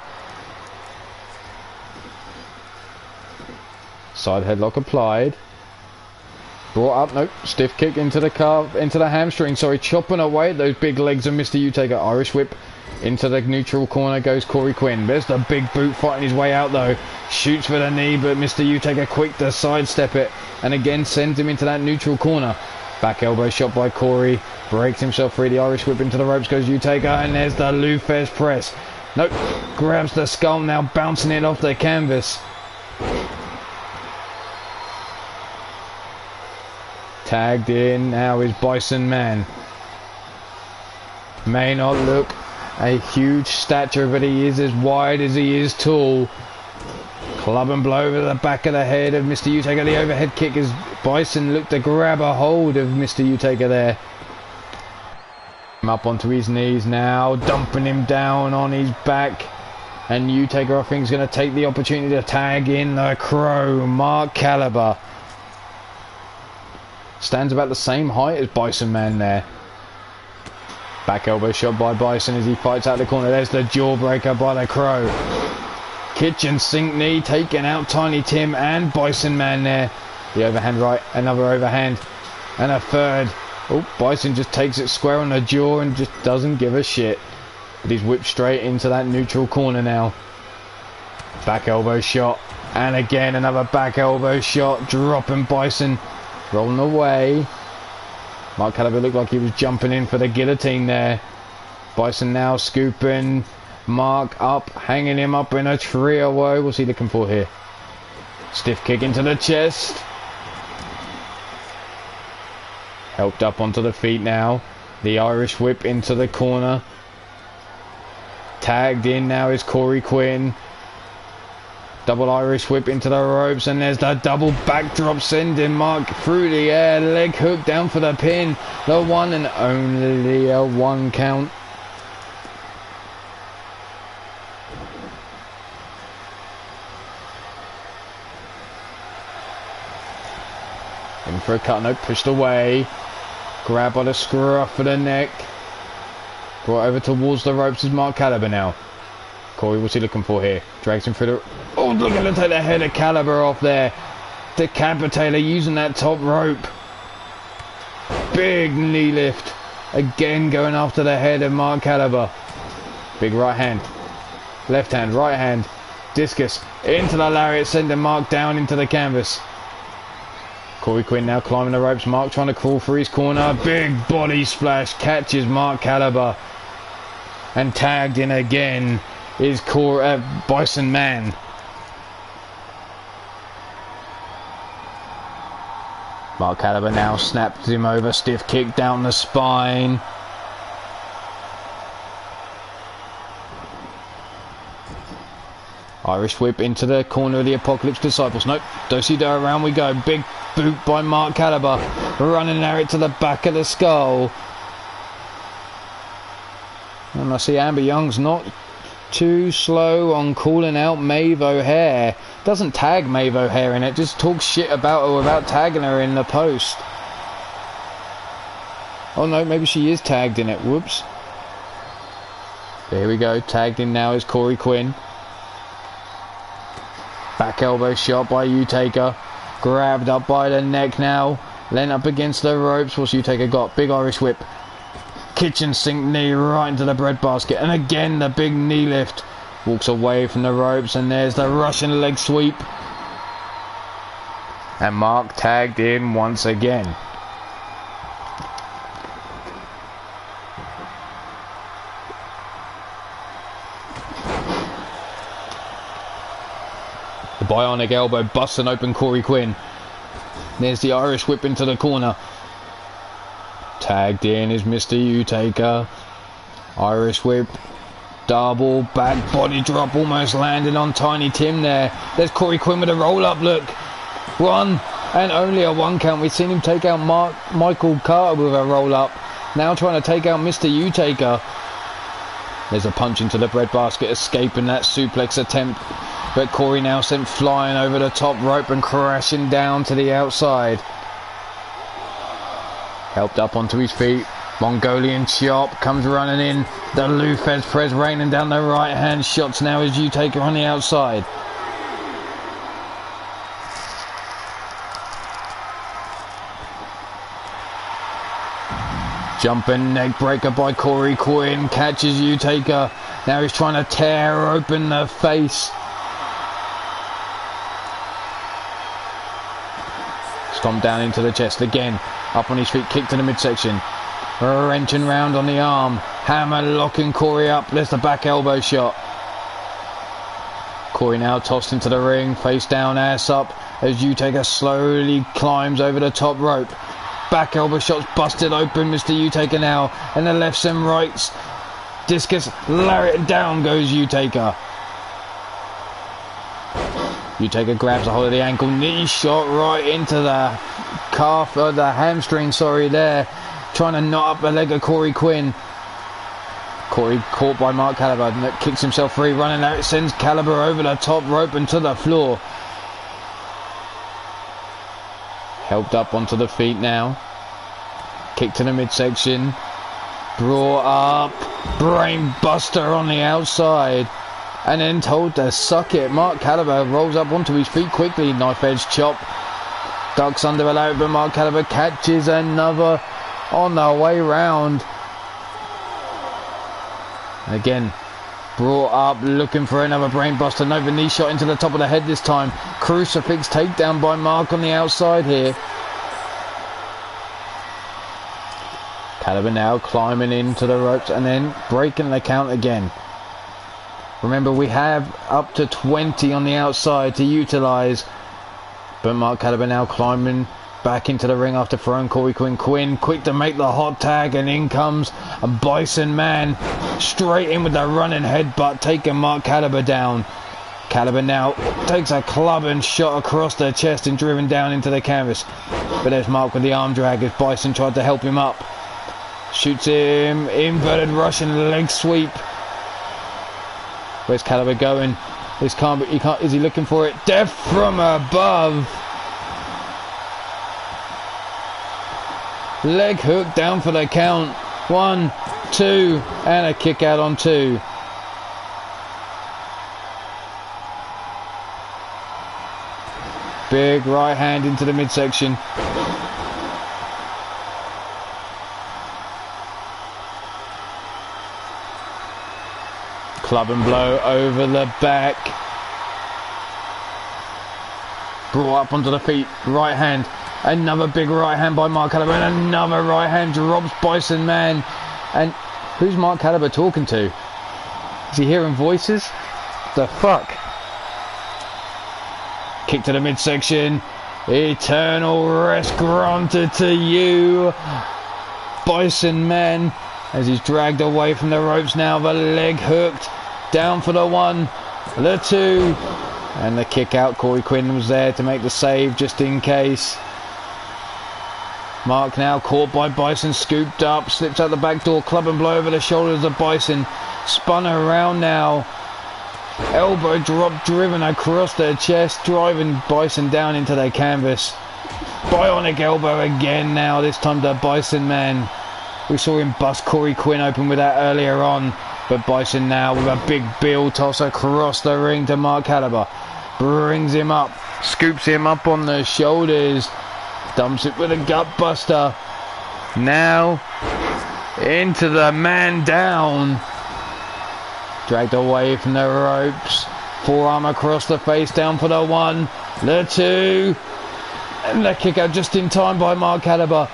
Side headlock applied. Brought up, nope, stiff kick into the calf, into the hamstring, sorry, chopping away at those big legs of Mr. Utaka. Irish whip into the neutral corner goes Corey Quinn. There's the big boot fighting his way out though. Shoots for the knee, but Mr. Utaka quick to sidestep it, and again sends him into that neutral corner. Back elbow shot by Corey, breaks himself free, the Irish whip into the ropes goes Utaka, and there's the Lou Fez press. Nope, grabs the skull now, bouncing it off the canvas. Tagged in now is Bison Man. May not look a huge stature, but he is as wide as he is tall. Club and blow over the back of the head of Mr. Utaka. The overhead kick as Bison looked to grab a hold of Mr. Utaka there. Up onto his knees now, dumping him down on his back. And Utaka, I think, is going to take the opportunity to tag in the Crow, Mark Caliber. Stands about the same height as Bison Man there. Back elbow shot by Bison as he fights out the corner. There's the jawbreaker by the Crow. Kitchen sink knee taking out Tiny Tim and Bison Man there. The overhand right, another overhand, and a third. Oh, Bison just takes it square on the jaw and just doesn't give a shit. But he's whipped straight into that neutral corner now. Back elbow shot, and again another back elbow shot, dropping Bison. Rolling away. Mark Caliber looked like he was jumping in for the guillotine there. Bison now scooping Mark up, hanging him up in a trio. What's he looking for here? Stiff kick into the chest. Helped up onto the feet now. The Irish whip into the corner. Tagged in now is Corey Quinn. Double Irish whip into the ropes, and there's the double backdrop sending Mark through the air. Leg hook down for the pin. The one and only a 1 count. In for a cut, no, pushed away. Grab by the scruff of the neck. Brought over towards the ropes is Mark Caliber now. Corey, what's he looking for here? Drags him through the... Oh, looking to take the head of Caliber off there. Decapitator using that top rope. Big knee lift. Again going after the head of Mark Caliber. Big right hand. Left hand, right hand. Discus into the lariat, sending Mark down into the canvas. Corey Quinn now climbing the ropes. Mark trying to crawl through his corner. Big body splash. Catches Mark Caliber. And tagged in again is Bison Man. Mark Caliber now snaps him over. Stiff kick down the spine. Irish whip into the corner of the Apocalypse Disciples. Nope. Do-si-do, around we go. Big boot by Mark Caliber. Running at it to the back of the skull. And I see Amber Young's not too slow on calling out Maeve O'Hare. Doesn't tag Maeve O'Hare in it, just talks shit about her without tagging her in the post. Oh no, maybe she is tagged in it. Whoops. There we go. Tagged in now is Corey Quinn. Back elbow shot by Utaka. Grabbed up by the neck now. Leant up against the ropes. What's Utaka got? Big Irish whip. Kitchen sink knee right into the breadbasket, and again the big knee lift. Walks away from the ropes, and there's the Russian leg sweep. And Mark tagged in once again. The bionic elbow busting open Corey Quinn. There's the Irish whip into the corner. Tagged in is Mr. Utaka. Irish whip. Double back body drop, almost landing on Tiny Tim there. There's Corey Quinn with a roll up, look. 1 and only a 1 count. We've seen him take out Michael Carter with a roll up. Now trying to take out Mr. Utaka. There's a punch into the breadbasket, escaping that suplex attempt. But Corey now sent flying over the top rope and crashing down to the outside. Helped up onto his feet. Mongolian chop comes running in. The Lufez press raining down the right hand shots now as you take her on the outside. Jumping neck breaker by Corey Quinn, catches you taker. Now he's trying to tear open the face. Stomp down into the chest again. Up on his feet, kick to the midsection. Wrenching round on the arm. Hammer locking Corey up. There's the back elbow shot. Corey now tossed into the ring, face down, ass up, as Utaker slowly climbs over the top rope. Back elbow shots busted open, Mr. Utaker now, and the lefts and rights. Discus lariat, down goes Utaker. Utaker grabs a hold of the ankle, knee shot right into the calf, or the hamstring, sorry, there. Trying to knot up the leg of Corey Quinn. Corey caught by Mark Caliber, kicks himself free, running out, it sends Caliber over the top rope and to the floor. Helped up onto the feet now. Kick to the midsection. Brought up. Brain buster on the outside. And then told to suck it. Mark Caliber rolls up onto his feet quickly. Knife edge chop. Ducks under the load, but Mark Caliber catches another on the way round. Again, brought up, looking for another brain buster. No, the knee shot into the top of the head this time. Crucifix takedown by Mark on the outside here. Caliber now climbing into the ropes and then breaking the count again. Remember, we have up to 20 on the outside to utilise. But Mark Caliber now climbing back into the ring after throwing Corey Quinn. Quinn quick to make the hot tag, and in comes a Bison Man straight in with the running headbutt, taking Mark Caliber down. Caliber now takes a club and shot across the chest and driven down into the canvas. But there's Mark with the arm drag as Bison tried to help him up. Shoots him, inverted Russian leg sweep. Where's Caliber going? Is he looking for it? Death from above. Leg hook down for the count. 1, 2, and a kick out on 2. Big right hand into the midsection. Club and blow over the back. Brought up onto the feet. Right hand. Another big right hand by Mark Caliber, and another right hand drops Bison Man. And who's Mark Caliber talking to? Is he hearing voices? The fuck? Kick to the midsection. Eternal rest granted to you, Bison Man, as he's dragged away from the ropes now. The leg hooked. Down for the 1, the 2, and the kick out. Corey Quinn was there to make the save just in case. Mark now caught by Bison, scooped up, slips out the back door, club and blow over the shoulders of Bison. Spun around now. Elbow drop driven across the chest, driving Bison down into the canvas. Bionic elbow again now, this time to Bison Man. We saw him bust Corey Quinn open with that earlier on. But Bison now with a big bill toss across the ring to Mark Caliber. Brings him up, scoops him up on the shoulders. Dumps it with a gut buster. Now into the man down. Dragged away from the ropes. Forearm across the face, down for the 1, the 2. And the kick out just in time by Mark Caliber.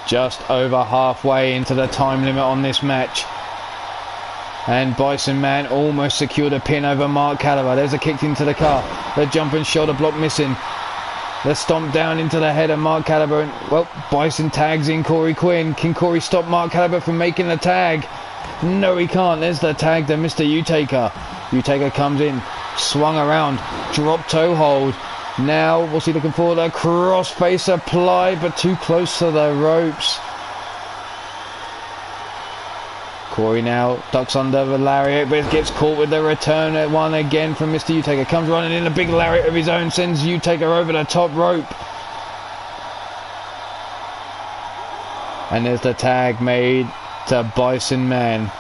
Just over halfway into the time limit on this match. And Bison Man almost secured a pin over Mark Caliber. There's a kick into the car. The jumping shoulder block missing. The stomp down into the head of Mark Caliber. And, well, Bison tags in Corey Quinn. Can Corey stop Mark Caliber from making the tag? No, he can't. There's the tag to Mr. Utaker. Utaker comes in. Swung around. Drop toe hold. Now, what's he looking for? The crossface applied, but too close to the ropes. Corey now ducks under the lariat, but gets caught with the return at 1 again from Mr. Utaker. Comes running in a big lariat of his own, sends Utaker over the top rope. And there's the tag made to Bison Man.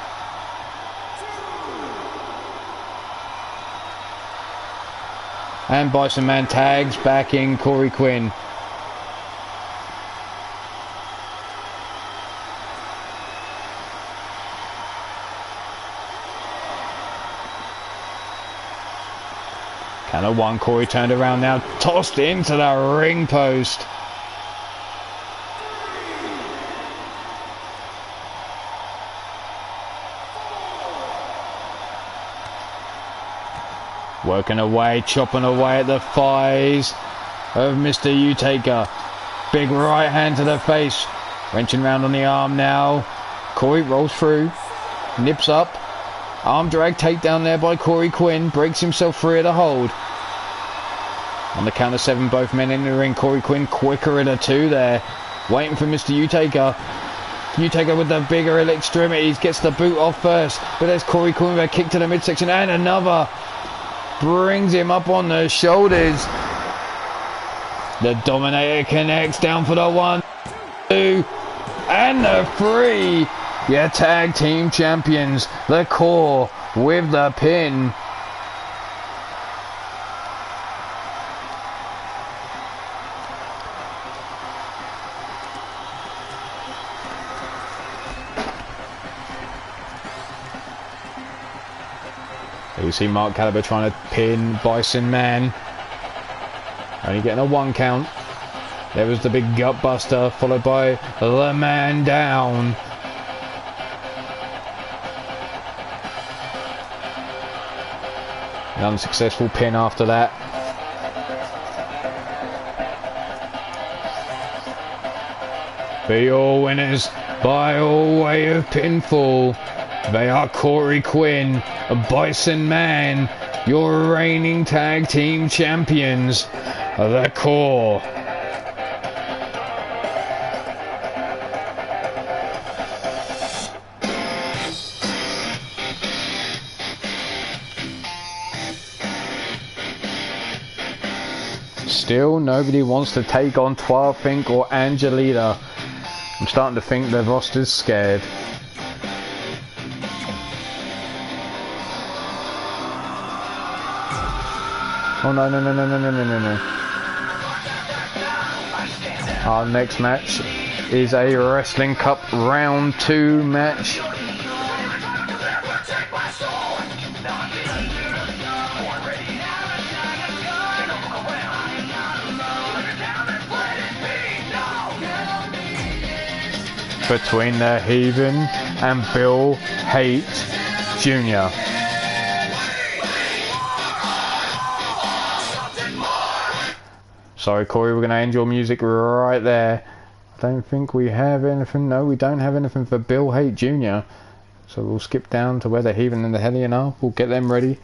And Bison Man tags back in Corey Quinn. Count of one, Corey turned around now, tossed into the ring post. Working away, chopping away at the thighs of Mr. Utaker. Big right hand to the face. Wrenching round on the arm now. Corey rolls through. Nips up. Arm drag takedown there by Corey Quinn. Breaks himself free of the hold. On the count of 7, both men in the ring. Corey Quinn quicker at a 2 there. Waiting for Mr. Utaker. Utaker with the bigger extremities. Gets the boot off first. But there's Corey Quinn with a kick to the midsection. And another. Brings him up on the shoulders. The Dominator connects down for the 1, 2, and the 3. Your tag team champions, the Core, with the pin. You see Mark Caliber trying to pin Bison Man. Only getting a 1 count. There was the big gut buster, followed by the man down. An unsuccessful pin after that. For your winners by all way of pinfall, they are Corey Quinn, Bison Man, your reigning tag team champions, the Core. Still, nobody wants to take on Twilfink or Angelita. I'm starting to think the roster's scared. Oh no. Our next match is a Wrestling Cup Round 2 match. Between the Heathen and Bill Haight Jr. Sorry, Corey, we're going to end your music right there. I don't think we have anything. No, we don't have anything for Bill Haight Jr. So we'll skip down to where the Heathen and the Hellion are. We'll get them ready.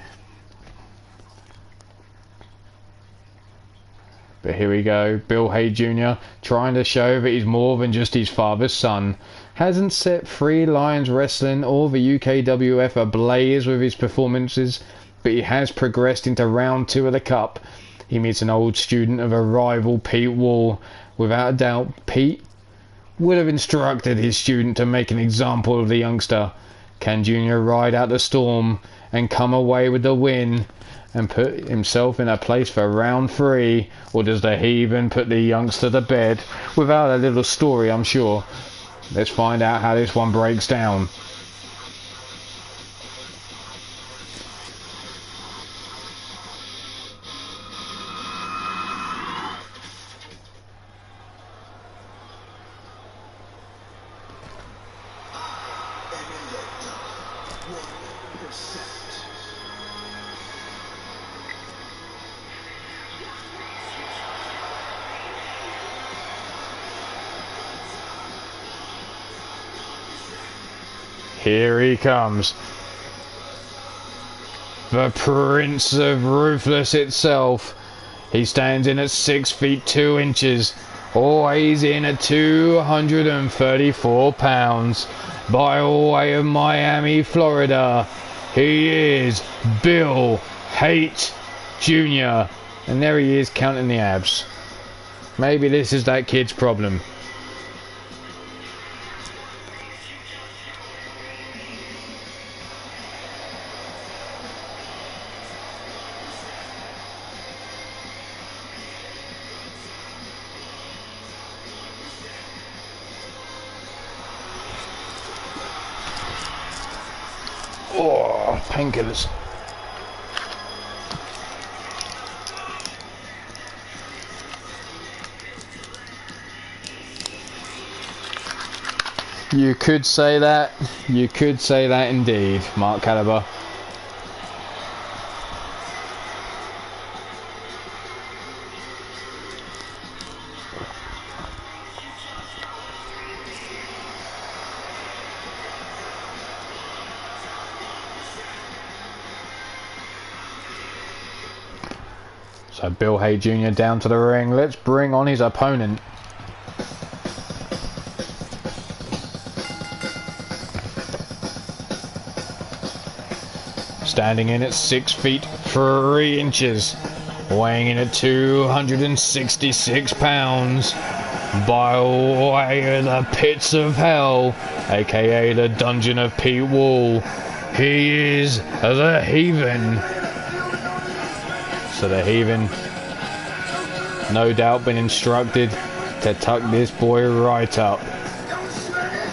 But here we go. Bill Haight Jr. trying to show that he's more than just his father's son. Hasn't set Three Lions Wrestling or the UKWF ablaze with his performances, but he has progressed into round 2 of the Cup. He meets an old student of a rival, Pete Wall. Without a doubt, Pete would have instructed his student to make an example of the youngster. Can Jr. ride out the storm and come away with the win and put himself in a place for round 3, or does the Heathen put the youngster to bed? Without a little story, I'm sure. Let's find out how this one breaks down. Here he comes. The Prince of Ruthless itself. He stands in at 6 feet 2 inches. Always in at 234 pounds. By way of Miami, Florida. He is Bill Haight Jr. And there he is counting the abs. Maybe this is that kid's problem. Oh, painkillers. You could say that. You could say that indeed, Mark Caliber. So Bill Hay Jr. down to the ring. Let's bring on his opponent. Standing in at 6 feet 3 inches, weighing in at 266 pounds, by way of the pits of hell, aka the dungeon of Pete Wall, he is the Heathen. So the Heathen, no doubt been instructed to tuck this boy right up.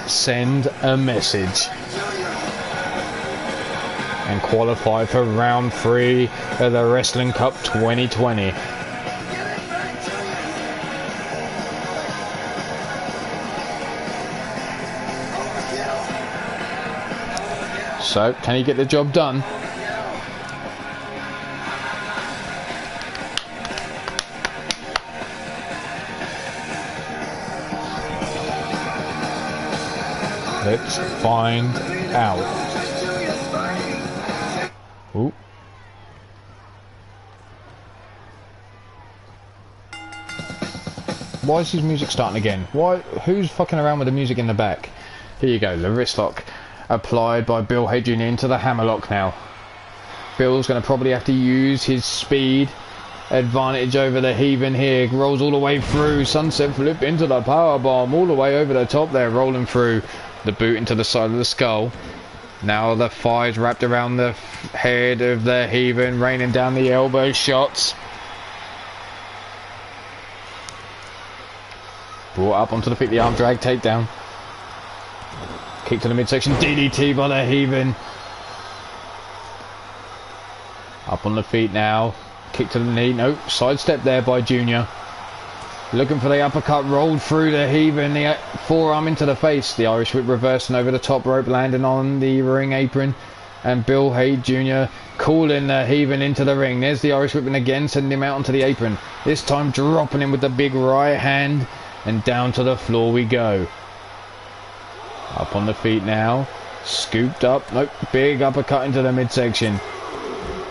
Send a message. And qualify for round 3 of the Wrestling Cup 2020. So, can he get the job done? Let's find out. Ooh. Why is his music starting again? Why? Who's fucking around with the music in the back? Here you go, the wrist lock applied by Bill Hay Jr. into the hammerlock now. Bill's going to probably have to use his speed advantage over the Heathen here. Rolls all the way through, sunset flip into the power bomb, all the way over the top there, rolling through the boot into the side of the skull. Now the thighs wrapped around the head of the Heathen, raining down the elbow shots. Brought up onto the feet, the arm drag, takedown. Kick to the midsection, DDT by the Heathen. Up on the feet now. Kick to the knee, no, sidestep there by Junior. Looking for the uppercut, rolled through the Heathen, the forearm into the face. The Irish whip reversing over the top rope, landing on the ring apron. And Bill Hay Jr. calling the Heathen into the ring. There's the Irish whipping again, sending him out onto the apron. This time dropping him with the big right hand. And down to the floor we go. Up on the feet now. Scooped up, nope, big uppercut into the midsection.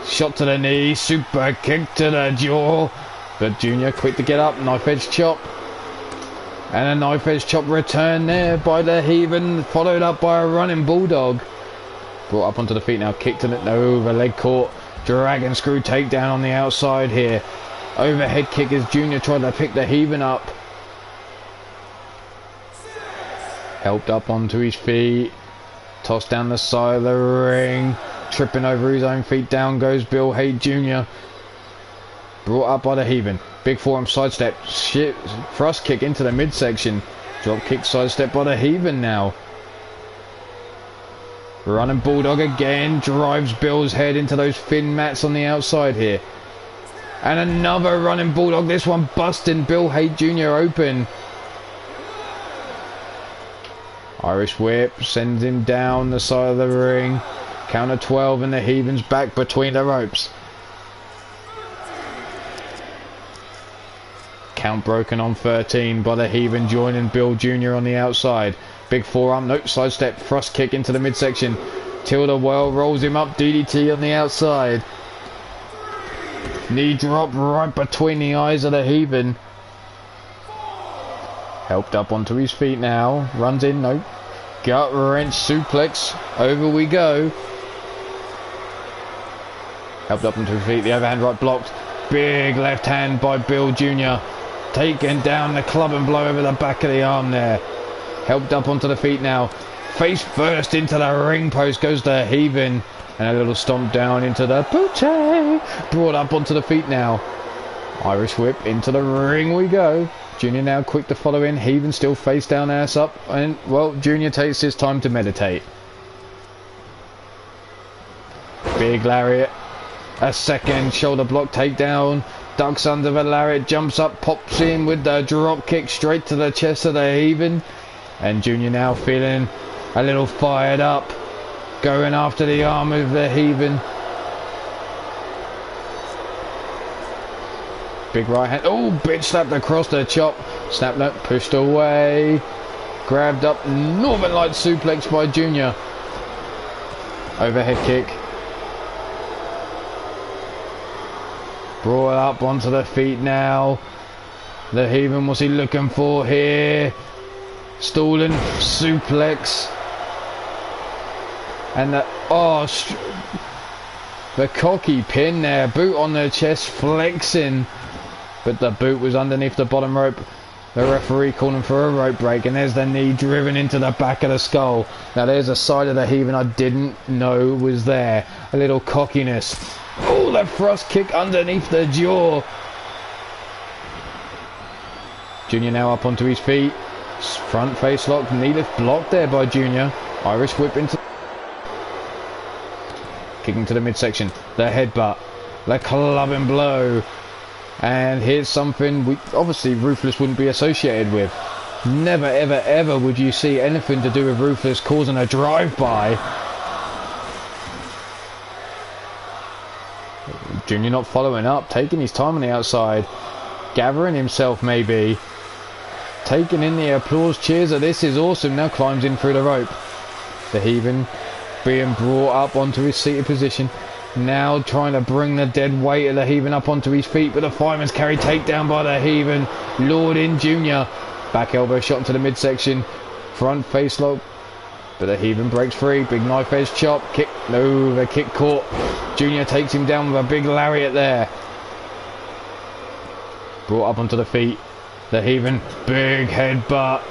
Shot to the knee, super kick to the jaw. But Junior quick to get up, knife edge chop. And a knife edge chop return there by the Heathen, followed up by a running bulldog. Brought up onto the feet now, kick to the over leg caught. Dragon screw takedown on the outside here. Overhead kick as Junior tried to pick the Heathen up. Helped up onto his feet. Tossed down the side of the ring. Tripping over his own feet, down goes Bill Hay Jr. Brought up by the Heathen. Big forearm sidestep. Shit. Thrust kick into the midsection. Drop kick sidestep by the Heathen now. Running bulldog again. Drives Bill's head into those thin mats on the outside here. And another running bulldog. This one busting Bill Hay Jr. open. Irish whip. Sends him down the side of the ring. Counter 12 and the Heathen's back between the ropes. Count broken on 13 by the Heathen, joining Bill Jr. on the outside. Big forearm, nope, sidestep, thrust kick into the midsection. Tilda well rolls him up, DDT on the outside. Knee drop right between the eyes of the Heathen. Helped up onto his feet now, runs in, nope. Gut wrench suplex, over we go. Helped up onto his feet, the overhand right blocked. Big left hand by Bill Jr. Taken down, the club and blow over the back of the arm there. Helped up onto the feet now. Face first into the ring post goes the Heathen. And a little stomp down into the booty. Brought up onto the feet now. Irish whip into the ring we go. Junior now quick to follow in. Heathen still face down, ass up. And, well, Junior takes his time to meditate. Big lariat. A second shoulder block takedown. Ducks under the lariat, jumps up, pops in with the drop kick straight to the chest of the Heathen. And Junior now feeling a little fired up. Going after the arm of the Heathen. Big right hand. Oh, bitch slapped across the chop. Snap nut pushed away. Grabbed up. Northern Light suplex by Junior. Overhead kick. Brought up onto the feet now. The Heathen, what's he looking for here? Stalling suplex. And the cocky pin there. Boot on the chest, flexing. But the boot was underneath the bottom rope. The referee calling for a rope break. And there's the knee driven into the back of the skull. Now there's a side of the Heathen I didn't know was there. A little cockiness. Oh, the thrust kick underneath the jaw. Junior now up onto his feet. Front face lock, knee lift blocked there by Junior. Irish whip into... Kicking to the midsection. The headbutt. The clubbing blow. And here's something we obviously Ruthless wouldn't be associated with. Never, ever, ever would you see anything to do with Ruthless causing a drive-by. Junior not following up, taking his time on the outside, gathering himself maybe, taking in the applause cheers of this is awesome. Now climbs in through the rope. The Heathen being brought up onto his seated position. Now trying to bring the dead weight of the Heathen up onto his feet, but the fireman's carry takedown by the Heathen. Lured in Junior. Back elbow shot into the midsection. Front face lock. But the Heathen breaks free. Big knife edge chop. Kick. No, the kick caught. Junior takes him down with a big lariat there. Brought up onto the feet. The Heathen. Big headbutt.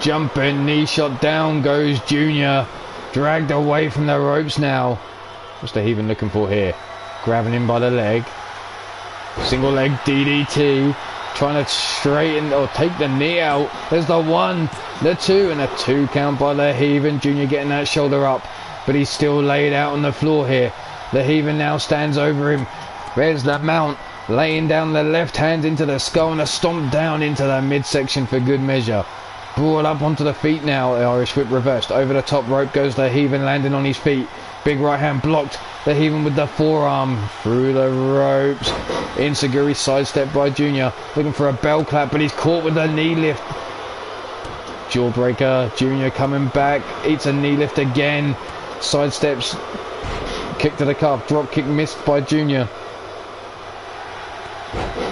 Jumping knee shot. Down goes Junior. Dragged away from the ropes now. What's the Heathen looking for here? Grabbing him by the leg. Single leg DDT. Trying to straighten or take the knee out. There's the 1, the 2, and a 2 count by the Heathen. Junior getting that shoulder up, but he's still laid out on the floor here. The Heathen now stands over him. There's the mount, laying down the left hand into the skull and a stomp down into the midsection for good measure. Brought up onto the feet now. The Irish whip reversed. Over the top rope goes the Heathen, landing on his feet. Big right hand blocked. The Heathen with the forearm through the ropes. Insaguri sidestep by Junior. Looking for a bell clap, but he's caught with a knee lift. Jawbreaker. Junior coming back. Eats a knee lift again. Sidesteps. Kick to the calf. Drop kick missed by Junior.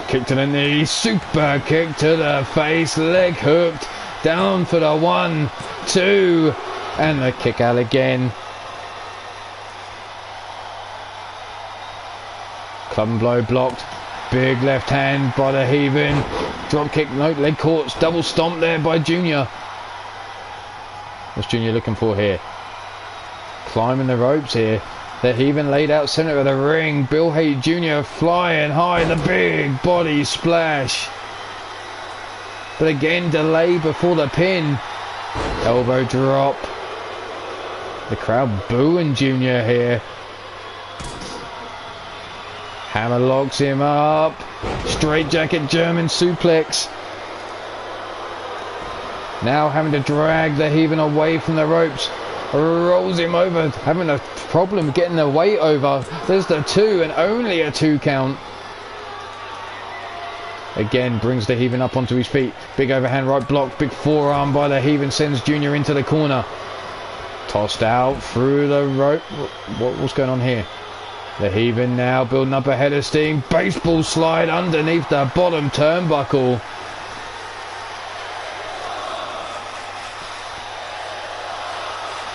Kick to the knee. Super kick to the face. Leg hooked. Down for the 1, 2. And the kick out again. Club and blow blocked. Big left hand by the Heathen. Drop kick, no, leg caught. Double stomp there by Junior. What's Junior looking for here? Climbing the ropes here. The Heathen laid out center of the ring. Bill Haight Jr. flying high. The big body splash. But again, delay before the pin. Elbow drop. The crowd booing Junior here. Hammer locks him up. Straight jacket German suplex. Now having to drag the Heathen away from the ropes. Rolls him over. Having a problem getting the weight over. There's the 2 and only a 2 count. Again brings the Heathen up onto his feet. Big overhand right block. Big forearm by the Heathen sends Junior into the corner. Tossed out through the rope. What's going on here? The Heathen now building up a head of steam. Baseball slide underneath the bottom turnbuckle.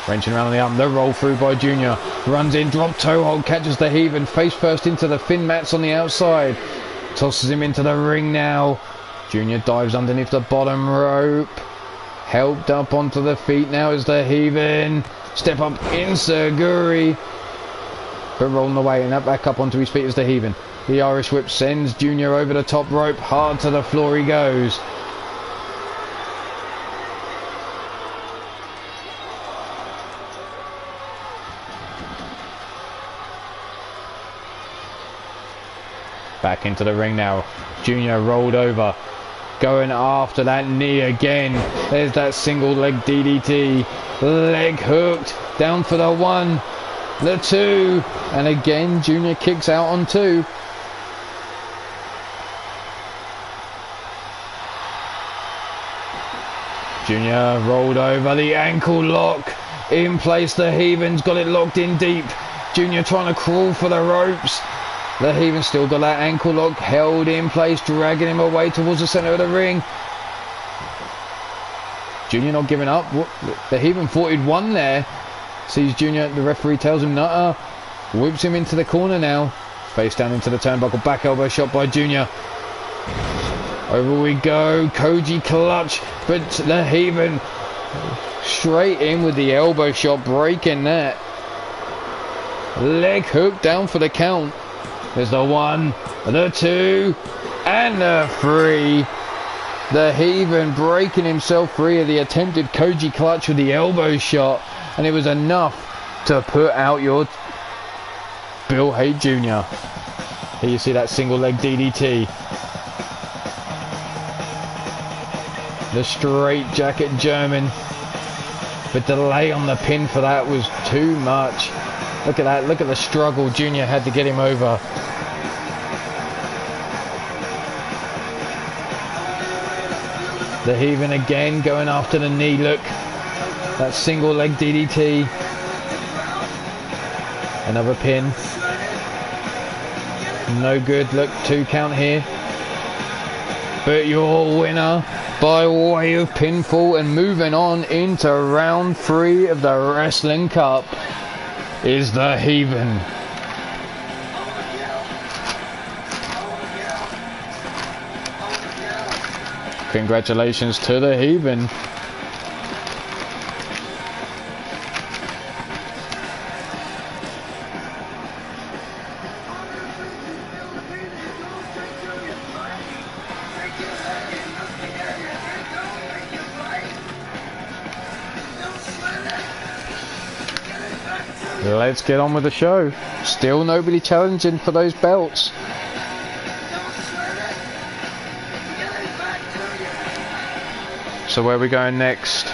Wrenching around on the arm. The roll through by Junior. Runs in. Drop toe hold. Catches the Heathen. Face first into the fin mats on the outside. Tosses him into the ring now. Junior dives underneath the bottom rope. Helped up onto the feet now is the Heathen. Step up Insaguri. But rolling away and that back up onto his feet is the Heathen. The Irish whip sends Junior over the top rope. Hard to the floor he goes. Back into the ring now. Junior rolled over. Going after that knee again. There's that single leg DDT. Leg hooked. Down for the 1. The 2. And again, Junior kicks out on 2. Junior rolled over. The ankle lock. In place. The Heathen's got it locked in deep. Junior trying to crawl for the ropes. The Heathen still got that ankle lock held in place, dragging him away towards the centre of the ring. Junior not giving up. The Heathen thought he'd won there. Sees Junior, the referee tells him nutter. Whips him into the corner now. Face down into the turnbuckle, back elbow shot by Junior. Over we go, Koji clutch, but the Heathen straight in with the elbow shot, breaking that. Leg hook down for the count. There's the 1, the 2, and the 3. The Heathen breaking himself free of the attempted Koji clutch with the elbow shot. And it was enough to put out your Bill Haight Jr. Here you see that single leg DDT. The straight jacket German. The delay on the pin for that was too much. Look at that. Look at the struggle Junior had to get him over. The Heathen again going after the knee. Look. That single leg DDT. Another pin. No good. Look. 2 count here. But your winner by way of pinfall and moving on into round 3 of the Wrestling Cup is the Heathen. Congratulations to the Heathen. Let's get on with the show. Still nobody challenging for those belts. So where are we going next?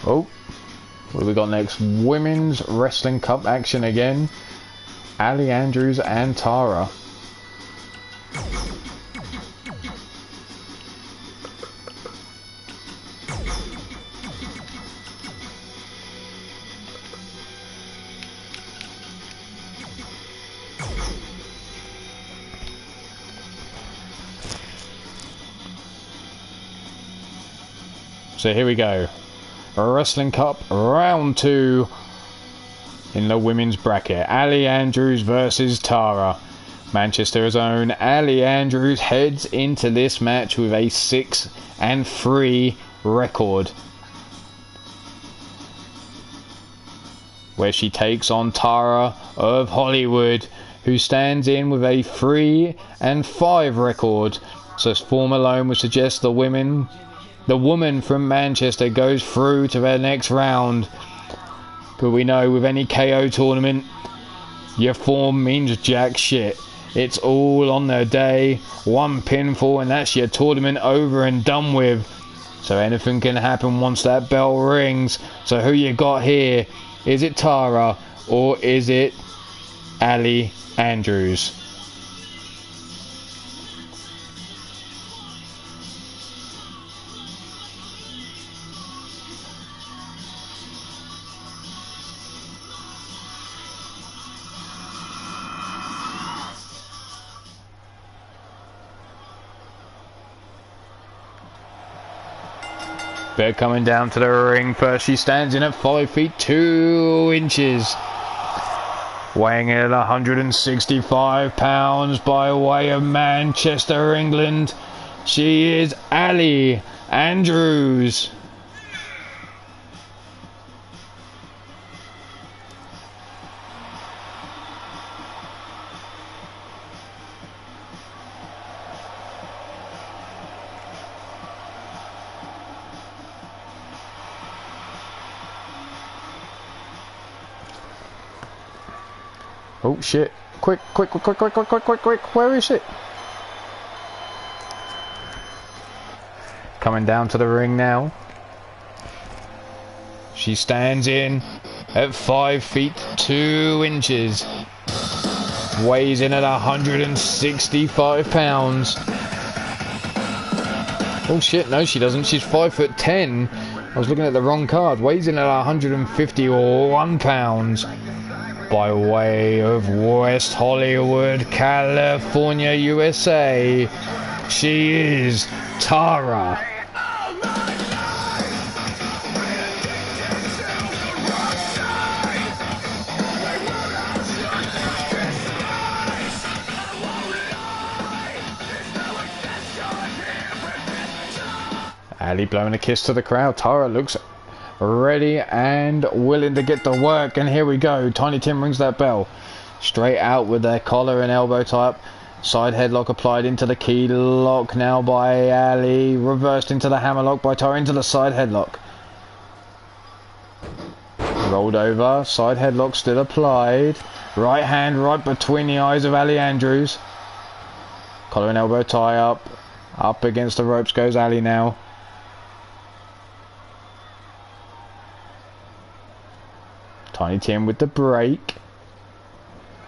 Oh, what do we got next? Women's Wrestling Cup action again. Ali Andrews and Tara. So here we go. Wrestling Cup round 2 in the women's bracket. Ali Andrews versus Tara. Manchester's own Ali Andrews heads into this match with a 6-3 record, where she takes on Tara of Hollywood, who stands in with a 3-5 record. So form alone would suggest the woman from Manchester goes through to their next round. But we know with any KO tournament, your form means jack shit. It's all on their day. 1 pinfall and that's your tournament over and done with. So anything can happen once that bell rings. So who you got here? Is it Tara or is it Ali Andrews? Bear coming down to the ring first. She stands in at 5 feet 2 inches. Weighing in at 165 pounds by way of Manchester, England. She is Ali Andrews. Oh shit. Quick, quick, quick, quick, quick, quick, quick, quick, quick. Where is it? Coming down to the ring now. She stands in at 5 feet 2 inches. Weighs in at 165 pounds. Oh shit, no she doesn't. She's 5'10". I was looking at the wrong card. Weighs in at 151 pounds. By way of West Hollywood, California, USA, she is Tara. Ali blowing a kiss to the crowd. Tara looks ready and willing to get to work, and here we go. Tiny Tim rings that bell. Straight out with their collar and elbow tie up. Side headlock applied into the key lock now by Ali. Reversed into the hammerlock by Tara into the side headlock. Rolled over. Side headlock still applied. Right hand right between the eyes of Ali Andrews. Collar and elbow tie up. Up against the ropes goes Ali now. Tiny Tim with the break.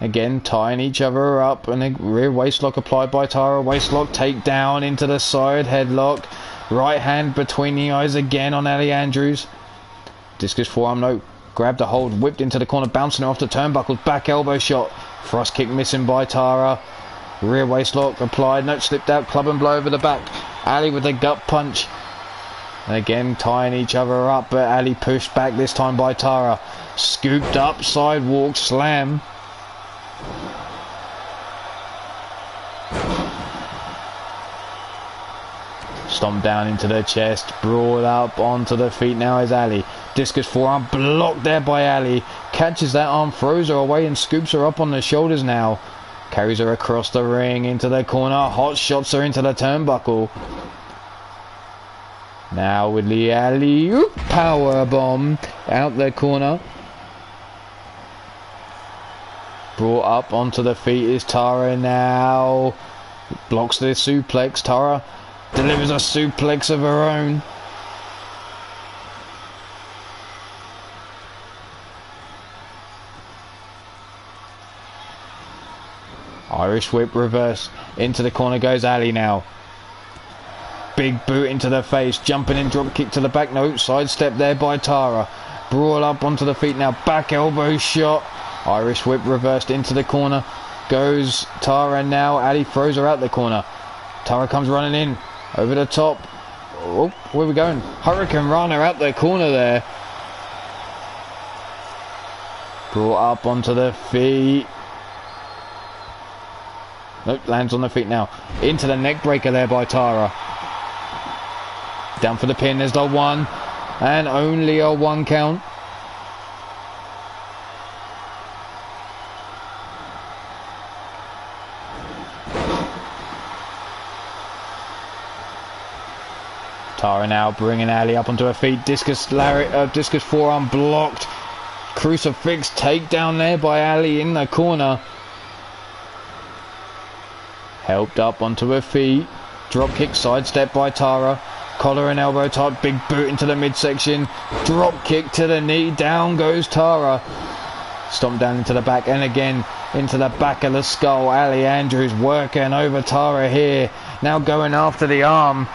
Again, tying each other up, and a rear waistlock applied by Tara. Waistlock take down into the side headlock. Right hand between the eyes again on Ali Andrews. Discus forearm, no. Grabbed a hold, whipped into the corner, bouncing off the turnbuckles. Back elbow shot. Thrust kick missing by Tara. Rear waistlock applied, no, slipped out. Club and blow over the back. Ali with a gut punch. And again, tying each other up, but Ali pushed back this time by Tara. Scooped up, sidewalk slam. Stomped down into the chest, brought up onto the feet now is Ali. Discus forearm blocked there by Ali. Catches that arm, throws her away and scoops her up on the shoulders now. Carries her across the ring into the corner, hot shots her into the turnbuckle. Now with the alley-oop power bomb out the corner. Brought up onto the feet is Tara now. Blocks the suplex. Tara delivers a suplex of her own. Irish whip reverse. Into the corner goes Ali now. Big boot into the face. Jumping in, drop kick to the back. No, sidestep there by Tara. Brawl up onto the feet now. Back elbow shot. Irish whip reversed into the corner. Goes Tara now. Ali throws her out the corner. Tara comes running in. Over the top. Oh, where are we going? Hurricane Rana out the corner there. Brought up onto the feet. Nope, lands on the feet now. Into the neck breaker there by Tara. Down for the pin, there's the one. And only a 1 count. Tara now bringing Ali up onto her feet. Discus forearm blocked. Crucifix takedown there by Ali in the corner. Helped up onto her feet. Drop kick sidestep by Tara. Collar and elbow tight. Big boot into the midsection. Drop kick to the knee. Down goes Tara. Stomp down into the back and again into the back of the skull. Ali Andrews working over Tara here. Now going after the arm.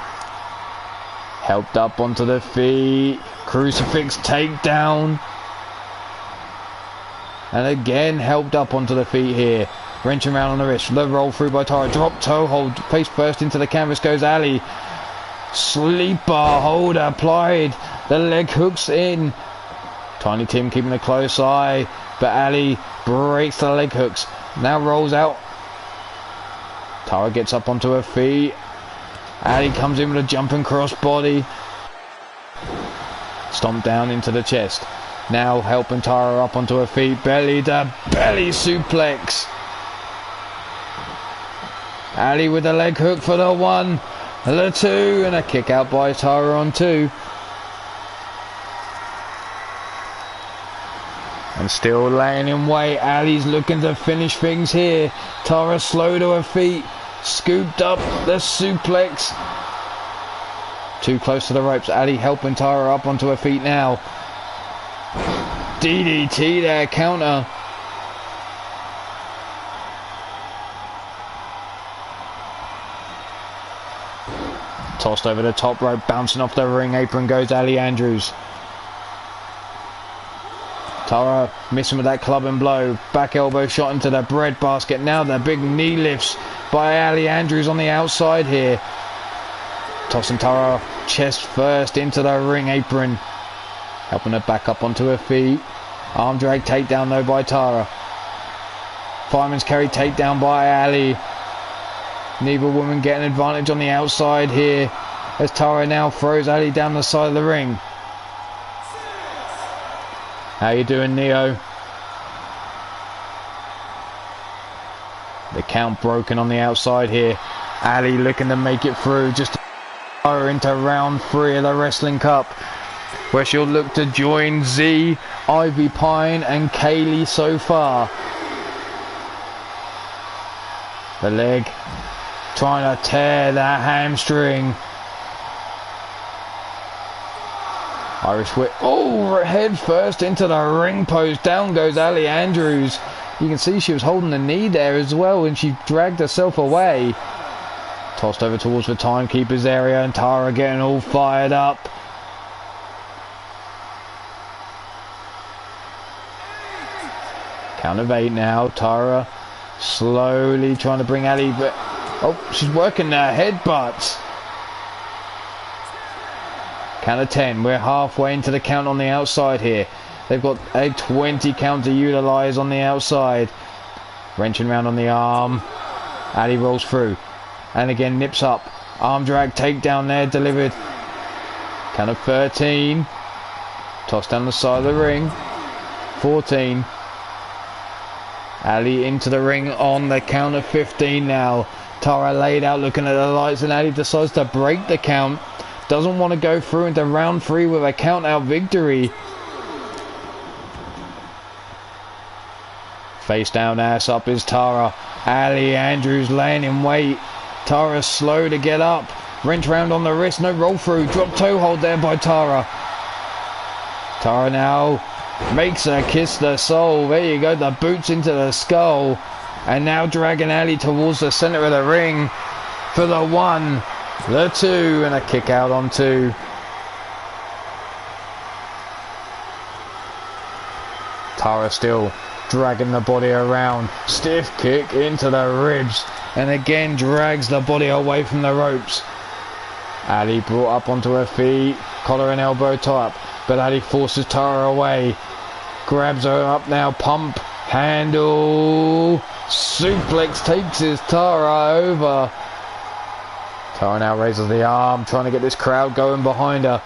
Helped up onto the feet. Crucifix takedown. And again helped up onto the feet here. Wrenching around on the wrist. The roll through by Tara. Drop toe hold. Face first into the canvas goes Ali. Sleeper hold applied. The leg hooks in. Tiny Tim keeping a close eye. But Ali breaks the leg hooks. Now rolls out. Tara gets up onto her feet. Ali comes in with a jumping cross body. Stomp down into the chest. Now helping Tara up onto her feet. Belly to belly suplex. Ali with a leg hook for the 1, the 2, and a kick out by Tara on 2. And still laying in wait. Ali's looking to finish things here. Tara slow to her feet. Scooped up the suplex. Too close to the ropes. Ali helping Tara up onto her feet now. DDT there, counter. Tossed over the top rope, bouncing off the ring apron goes Ali Andrews. Tara missing with that clubbing blow. Back elbow shot into the bread basket. Now the big knee lifts by Ali Andrews on the outside here. Tossing Tara chest first into the ring apron. Helping her back up onto her feet. Arm drag takedown though by Tara. Fireman's carry takedown by Ali. Neither woman getting advantage on the outside here. As Tara now throws Ali down the side of the ring. How you doing, Neo? The count broken on the outside here. Ali looking to make it through. Just to her into round 3 of the Wrestling Cup, where she'll look to join Z, Ivy Pine and Kaylee so far. The leg trying to tear that hamstring. Irish whip. Oh, head first into the ring post. Down goes Ali Andrews. You can see she was holding the knee there as well, and she dragged herself away. Tossed over towards the timekeeper's area, and Tara getting all fired up. Count of 8 now. Tara slowly trying to bring Ali, but oh, she's working her headbutts. Count of 10. We're halfway into the count on the outside here. They've got a 20 count to utilise on the outside. Wrenching around on the arm. Ali rolls through. And again nips up. Arm drag takedown there delivered. Count of 13. Toss down the side of the ring. 14. Ali into the ring on the count of 15 now. Tara laid out looking at the lights, and Ali decides to break the count. Doesn't want to go through into round 3 with a count out victory. Face down, ass up is Tara. Ali Andrews laying in wait. Tara slow to get up. Wrench round on the wrist, no roll through. Drop toe hold there by Tara. Tara now makes her kiss the soul. There you go, the boots into the skull. And now dragging Ali towards the centre of the ring for the 1, the 2, and a kick out on 2. Tara still dragging the body around. Stiff kick into the ribs. And again drags the body away from the ropes. Ali brought up onto her feet. Collar and elbow tie up. But Ali forces Tara away. Grabs her up now. Pump. Handle. Suplex takes his Tara over. Tara now raises the arm. Trying to get this crowd going behind her.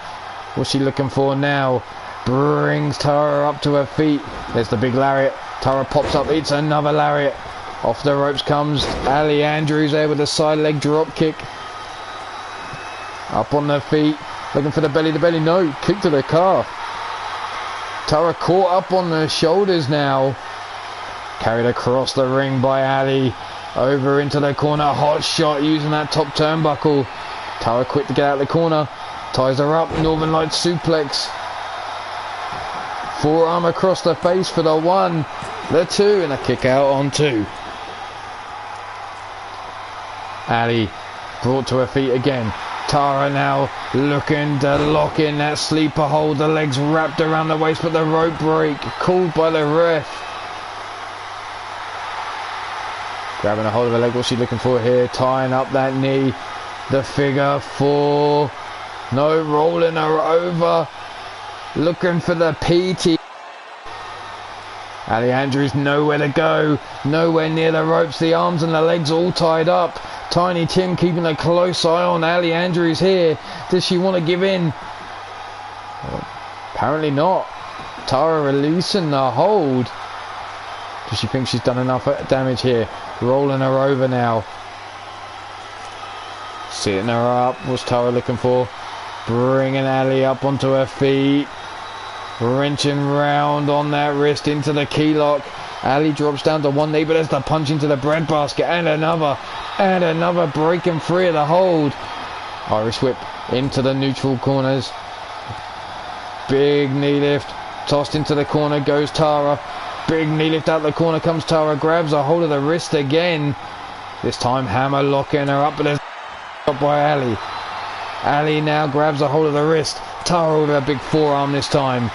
What's she looking for now? Brings Tara up to her feet. There's the big lariat. Tara pops up. It's another lariat. Off the ropes comes Ali Andrews there with a side leg drop kick. Up on their feet. Looking for the belly to belly. No. Kick to the calf. Tara caught up on the shoulders now. Carried across the ring by Ali. Over into the corner. Hot shot using that top turnbuckle. Tara quick to get out of the corner. Ties her up. Northern Lights suplex. Forearm across the face for the 1, the 2, and a kick out on 2. Ali brought to her feet again. Tara now looking to lock in that sleeper hold. The legs wrapped around the waist, but the rope break called by the ref. Grabbing a hold of the leg. What's she looking for here? Tying up that knee. The figure 4. No, rolling her over. Looking for the PT. Ali Andrews nowhere to go. Nowhere near the ropes. The arms and the legs all tied up. Tiny Tim keeping a close eye on Ali Andrews here. Does she want to give in? Well, apparently not. Tara releasing the hold. Does she think she's done enough damage here? Rolling her over now. Sitting her up. What's Tara looking for? Bringing Ali up onto her feet. Wrenching round on that wrist into the key lock. Ali drops down to one knee, but there's the punch into the breadbasket, and another breaking free of the hold. Irish whip into the neutral corners. Big knee lift, tossed into the corner goes Tara. Big knee lift out the corner comes Tara, grabs a hold of the wrist again. This time hammer locking her up, but there's by Ali. Ali now grabs a hold of the wrist. Tara with a big forearm this time.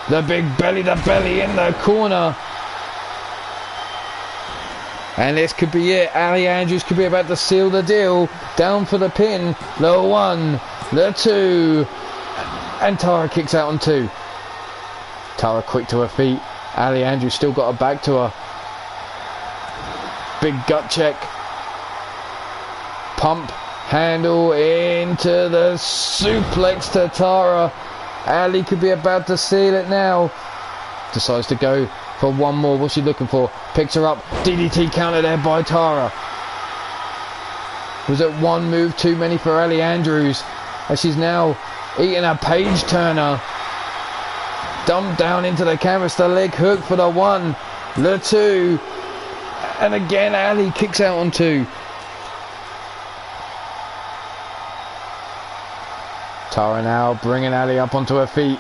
The big belly to belly in the corner. And this could be it. Ali Andrews could be about to seal the deal. Down for the pin. The one, the two. And Tara kicks out on two. Tara quick to her feet. Ali Andrews still got her back to her. Big gut check. Pump handle into the suplex to Tara. Ali could be about to seal it now. Decides to go for one more. What's she looking for? Picks her up. DDT counter there by Tara. Was it one move too many for Ali Andrews? As she's now eating a page turner. Dumped down into the canvas. The leg hook for the one. The two. And again Ali kicks out on two. Tara now bringing Ali up onto her feet.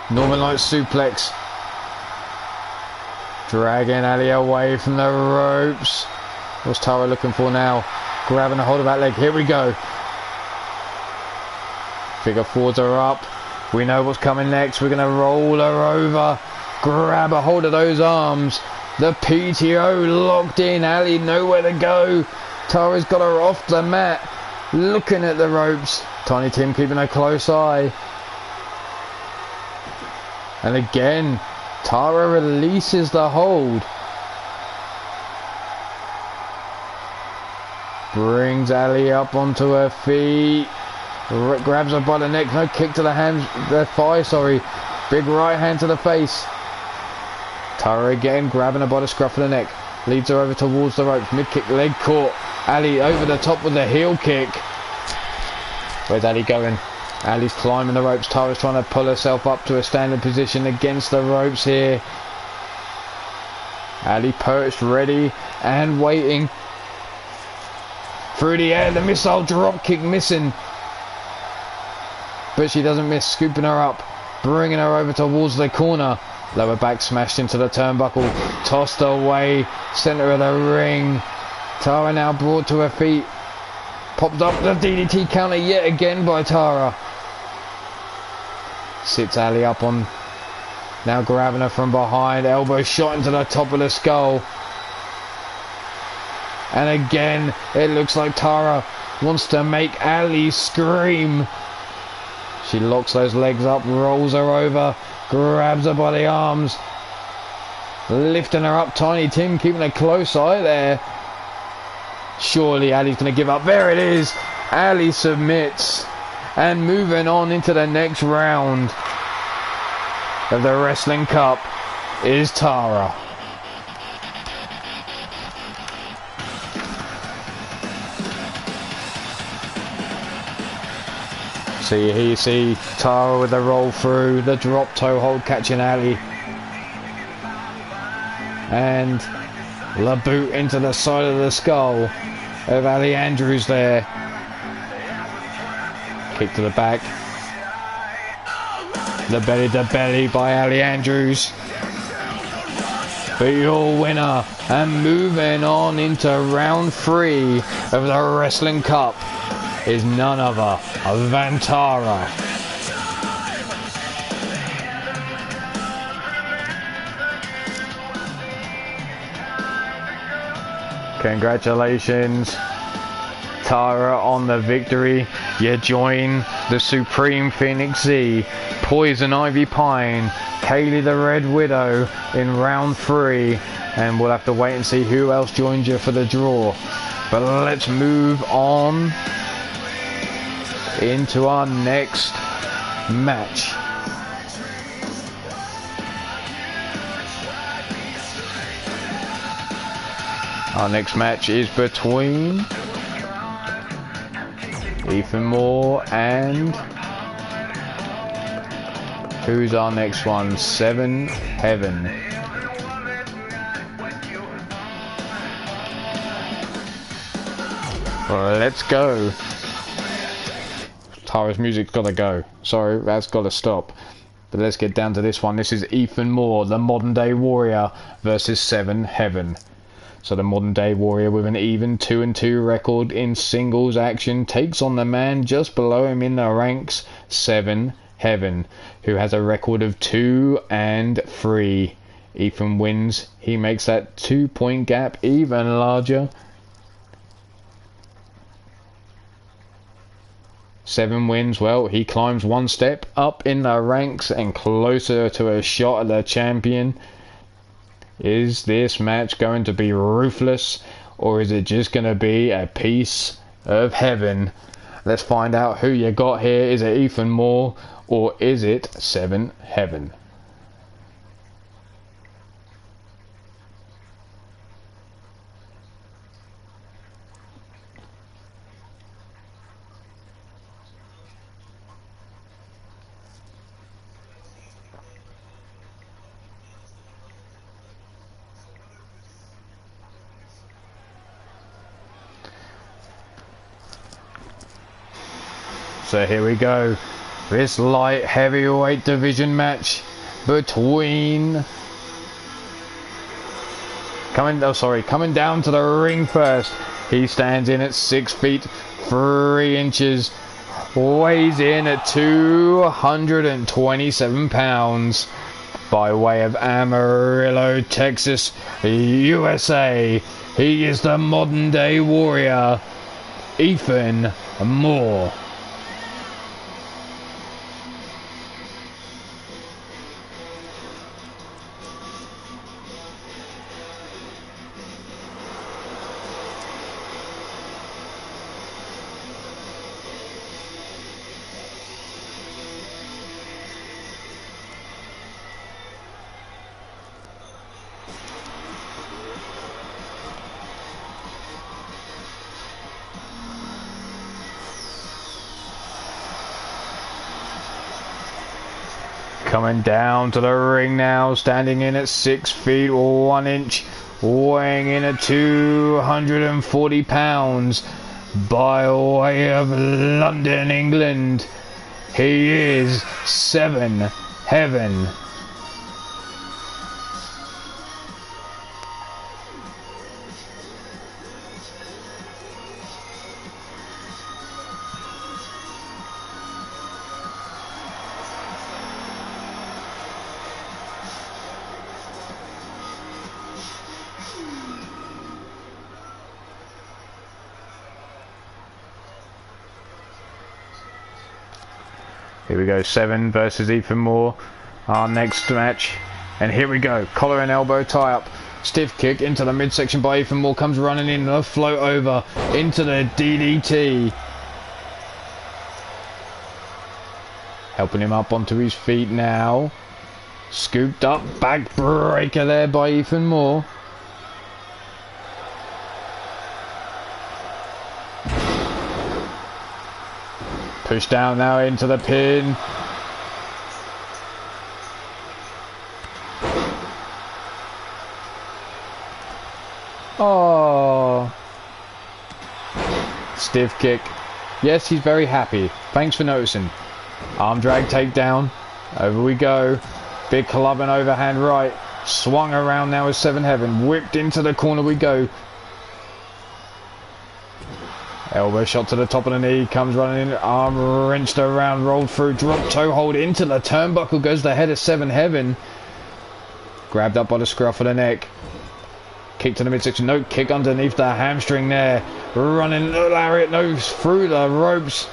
Northern Lights suplex. Dragging Ali away from the ropes. What's Tara looking for now? Grabbing a hold of that leg. Here we go. Figure fours her up. We know what's coming next. We're going to roll her over. Grab a hold of those arms. The PTO locked in. Ali nowhere to go. Tara's got her off the mat. Looking at the ropes. Tiny Tim keeping a close eye. And again, Tara releases the hold. Brings Ali up onto her feet. Grabs her by the neck. No kick to the hand, the thigh, sorry. Big right hand to the face. Tara again grabbing her by the scruff of the neck. Leads her over towards the ropes. Mid kick, leg caught. Ali over the top with the heel kick. Where's Ali going? Ali's climbing the ropes. Tara's trying to pull herself up to a standing position against the ropes here. Ali perched, ready and waiting. Through the air, the missile drop kick missing. But she doesn't miss, scooping her up, bringing her over towards the corner. Lower back smashed into the turnbuckle, tossed away, centre of the ring. Tara now brought to her feet. Popped up the DDT counter yet again by Tara. Sits Ali up on, now grabbing her from behind. Elbow shot into the top of the skull. And again, it looks like Tara wants to make Ali scream. She locks those legs up, rolls her over, grabs her by the arms. Lifting her up, Tiny Tim keeping a close eye there. Surely Ali's going to give up. There it is. Ali submits. And moving on into the next round of the Wrestling Cup is Tara. So here you see Tara with the roll through, the drop toe hold catching Ali. And the boot into the side of the skull of Ali Andrews there. Kick to the back. The belly to belly by Ali Andrews. But your winner and moving on into round 3 of the Wrestling Cup is none other than Tara. Congratulations, Tara, on the victory. You join the Supreme Phoenix Z, Poison Ivy Pine, Kaylee the Red Widow in round 3, and we'll have to wait and see who else joins you for the draw. But let's move on into our next match. Our next match is between Ethan Moore and Who's our next one? 7 Heaven. Let's go. Tara's music's gotta go. Sorry, that's gotta stop. But let's get down to this one. This is Ethan Moore, the modern day warrior, versus 7 Heaven. So the modern day warrior with an even 2-2 record in singles action takes on the man just below him in the ranks, 7 Heaven, who has a record of 2-3. Ethan wins. He makes that 2-point gap even larger. 7 wins. Well, he climbs one step up in the ranks and closer to a shot at the champion. Is this match going to be ruthless, or is it just going to be a piece of heaven? Let's find out who you got here. Is it Ethan Moore, or is it 7 Heaven? So here we go. This light heavyweight division match between coming down to the ring first. He stands in at 6 feet 3 inches, weighs in at 227 pounds, by way of Amarillo, Texas, USA. He is the modern day warrior, Ethan Moore. Coming down to the ring now, standing in at 6 feet 1 inch, weighing in at 240 pounds, by way of London, England. He is 7 Heaven. Here we go, 7 versus Ethan Moore, our next match. And here we go, collar and elbow tie up. Stiff kick into the midsection by Ethan Moore, comes running in, a float over into the DDT. Helping him up onto his feet now. Scooped up, back breaker there by Ethan Moore. Push down now into the pin. Oh. Stiff kick. Yes, he's very happy. Thanks for noticing. Arm drag takedown. Over we go. Big club and overhand right. Swung around now as 7 Heaven. Whipped into the corner we go. Elbow shot to the top of the knee, comes running in, arm wrenched around, rolled through, drop toe hold into the turnbuckle, goes the head of 7 Heaven. Grabbed up by the scruff of the neck. Kick to the midsection, no, kick underneath the hamstring there. Running, lariat, no, through the ropes.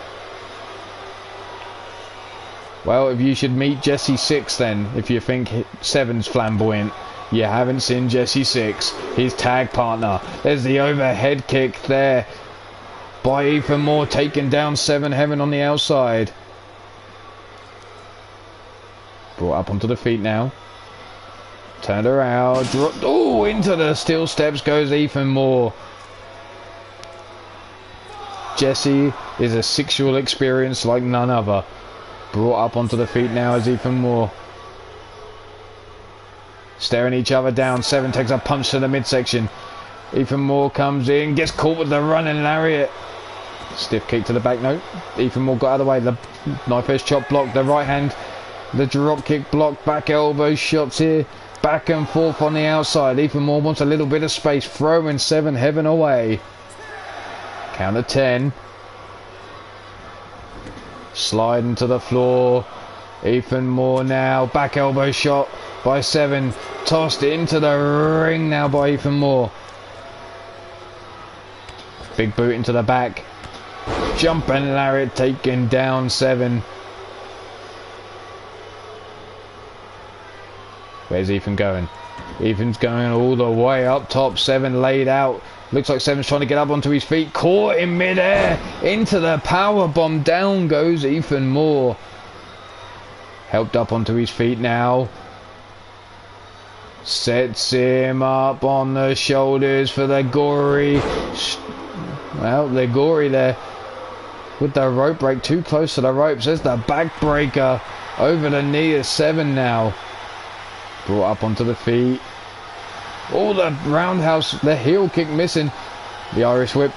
Well, if you should meet Jesse 6 then, if you think 7's flamboyant. You haven't seen Jesse 6, his tag partner. There's the overhead kick there by Ethan Moore, taking down 7 Heaven on the outside. Brought up onto the feet now. Turned around, dropped, oh, into the steel steps goes Ethan Moore. Jesse is a sexual experience like none other. Brought up onto the feet now as Ethan Moore. Staring each other down. Seven takes a punch to the midsection. Ethan Moore comes in, gets caught with the running lariat. Stiff kick to the back. No, Ethan Moore got out of the way. The knife edge chop block. The right hand. The drop kick block. Back elbow shots here. Back and forth on the outside. Ethan Moore wants a little bit of space. Throwing Seven Heaven away. Count of 10. Sliding to the floor. Ethan Moore now. Back elbow shot by Seven. Tossed into the ring now by Ethan Moore. Big boot into the back. Jumping lariat taking down Seven. Where's Ethan going? Ethan's going all the way up top. Seven laid out. Looks like Seven's trying to get up onto his feet. Caught in midair. Into the power bomb. Down goes Ethan Moore. Helped up onto his feet now. Sets him up on the shoulders for the gory. Well, the gory there. With the rope break too close to the ropes. There's the backbreaker. Over the knee of Seven now. Brought up onto the feet. Oh, the roundhouse. The heel kick missing. The Irish whip.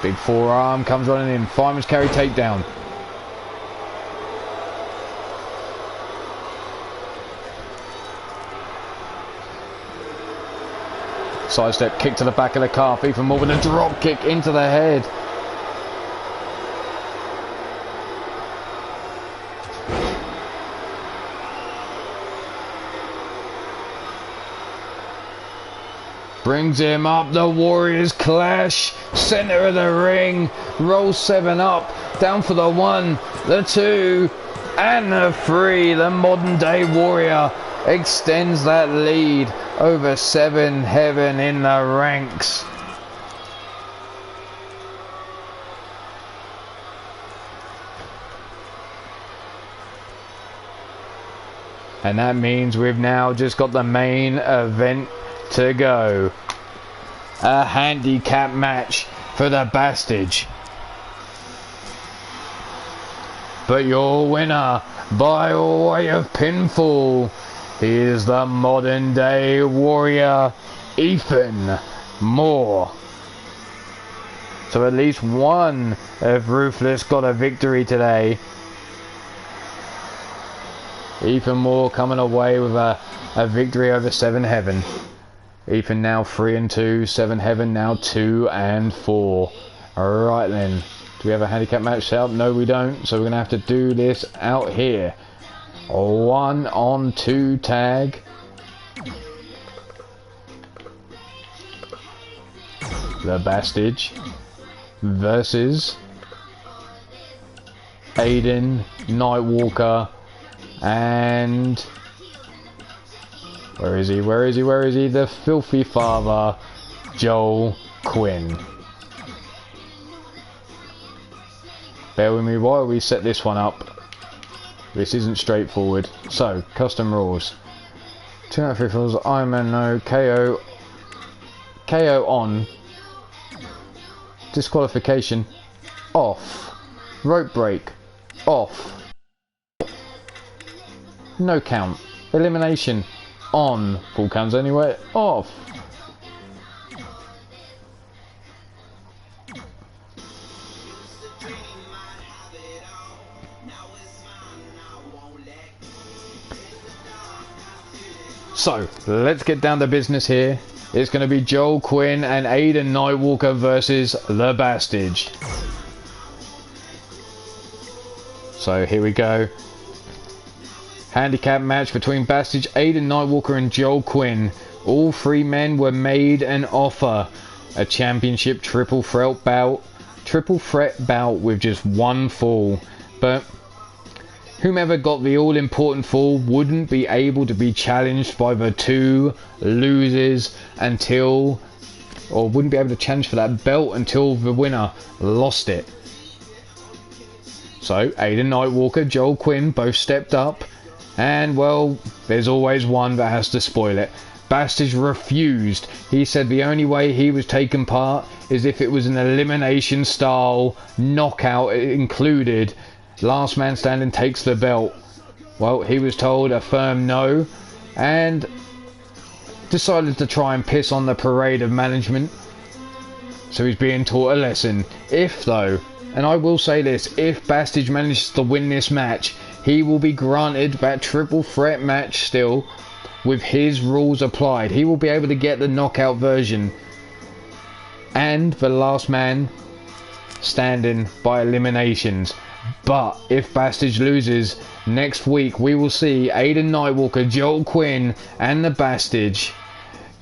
Big forearm comes running in. Fireman's carry takedown. Sidestep kick to the back of the calf. Ethan Moore with a drop kick into the head. Brings him up. The Warriors clash. Center of the ring. Rolls Seven up. Down for the 1, the 2, and the 3. The modern day Warrior extends that lead over Seven Heaven in the ranks. And that means we've now just got the main event to go. A handicap match for the Bastage. But your winner by way of pinfall is the modern day Warrior, Ethan Moore. So at least one of Ruthless got a victory today. Ethan Moore coming away with a victory over Seven Heaven. Ethan now 3-2, Seven Heaven now 2-4. Alright then. Do we have a handicap match set up? No, we don't. So we're going to have to do this out here. 1-on-2 tag. The Bastage versus Aiden Nightwalker and where is he? The filthy father, Joel Quinn. Bear with me while we set this one up. This isn't straightforward. So, custom rules. 2 out of 3 falls, Iron Man no, KO on, disqualification, off, rope break, off, no count, elimination, on, full counts anywhere, off. So, let's get down to business here. It's going to be Joel Quinn and Aiden Nightwalker versus the Bastage. So, here we go. Handicap match between Bastage, Aiden Nightwalker and Joel Quinn. All 3 men were made an offer. A championship triple threat bout with just 1 fall. But whomever got the all-important fall wouldn't be able to be challenged by the 2 losers until, or wouldn't be able to challenge for that belt until the winner lost it. So, Aiden Nightwalker, Joel Quinn both stepped up, and well, there's always one that has to spoil it. Bastard refused. He said the only way he was taking part is if it was an elimination style knockout included. Last man standing takes the belt. Well, he was told a firm no and decided to try and piss on the parade of management. So he's being taught a lesson. If though, and I will say this, if Bastard manages to win this match, he will be granted that triple threat match still with his rules applied. He will be able to get the knockout version and the last man standing by eliminations. But if Bastard loses, next week we will see Aiden Nightwalker, Joel Quinn and the Bastard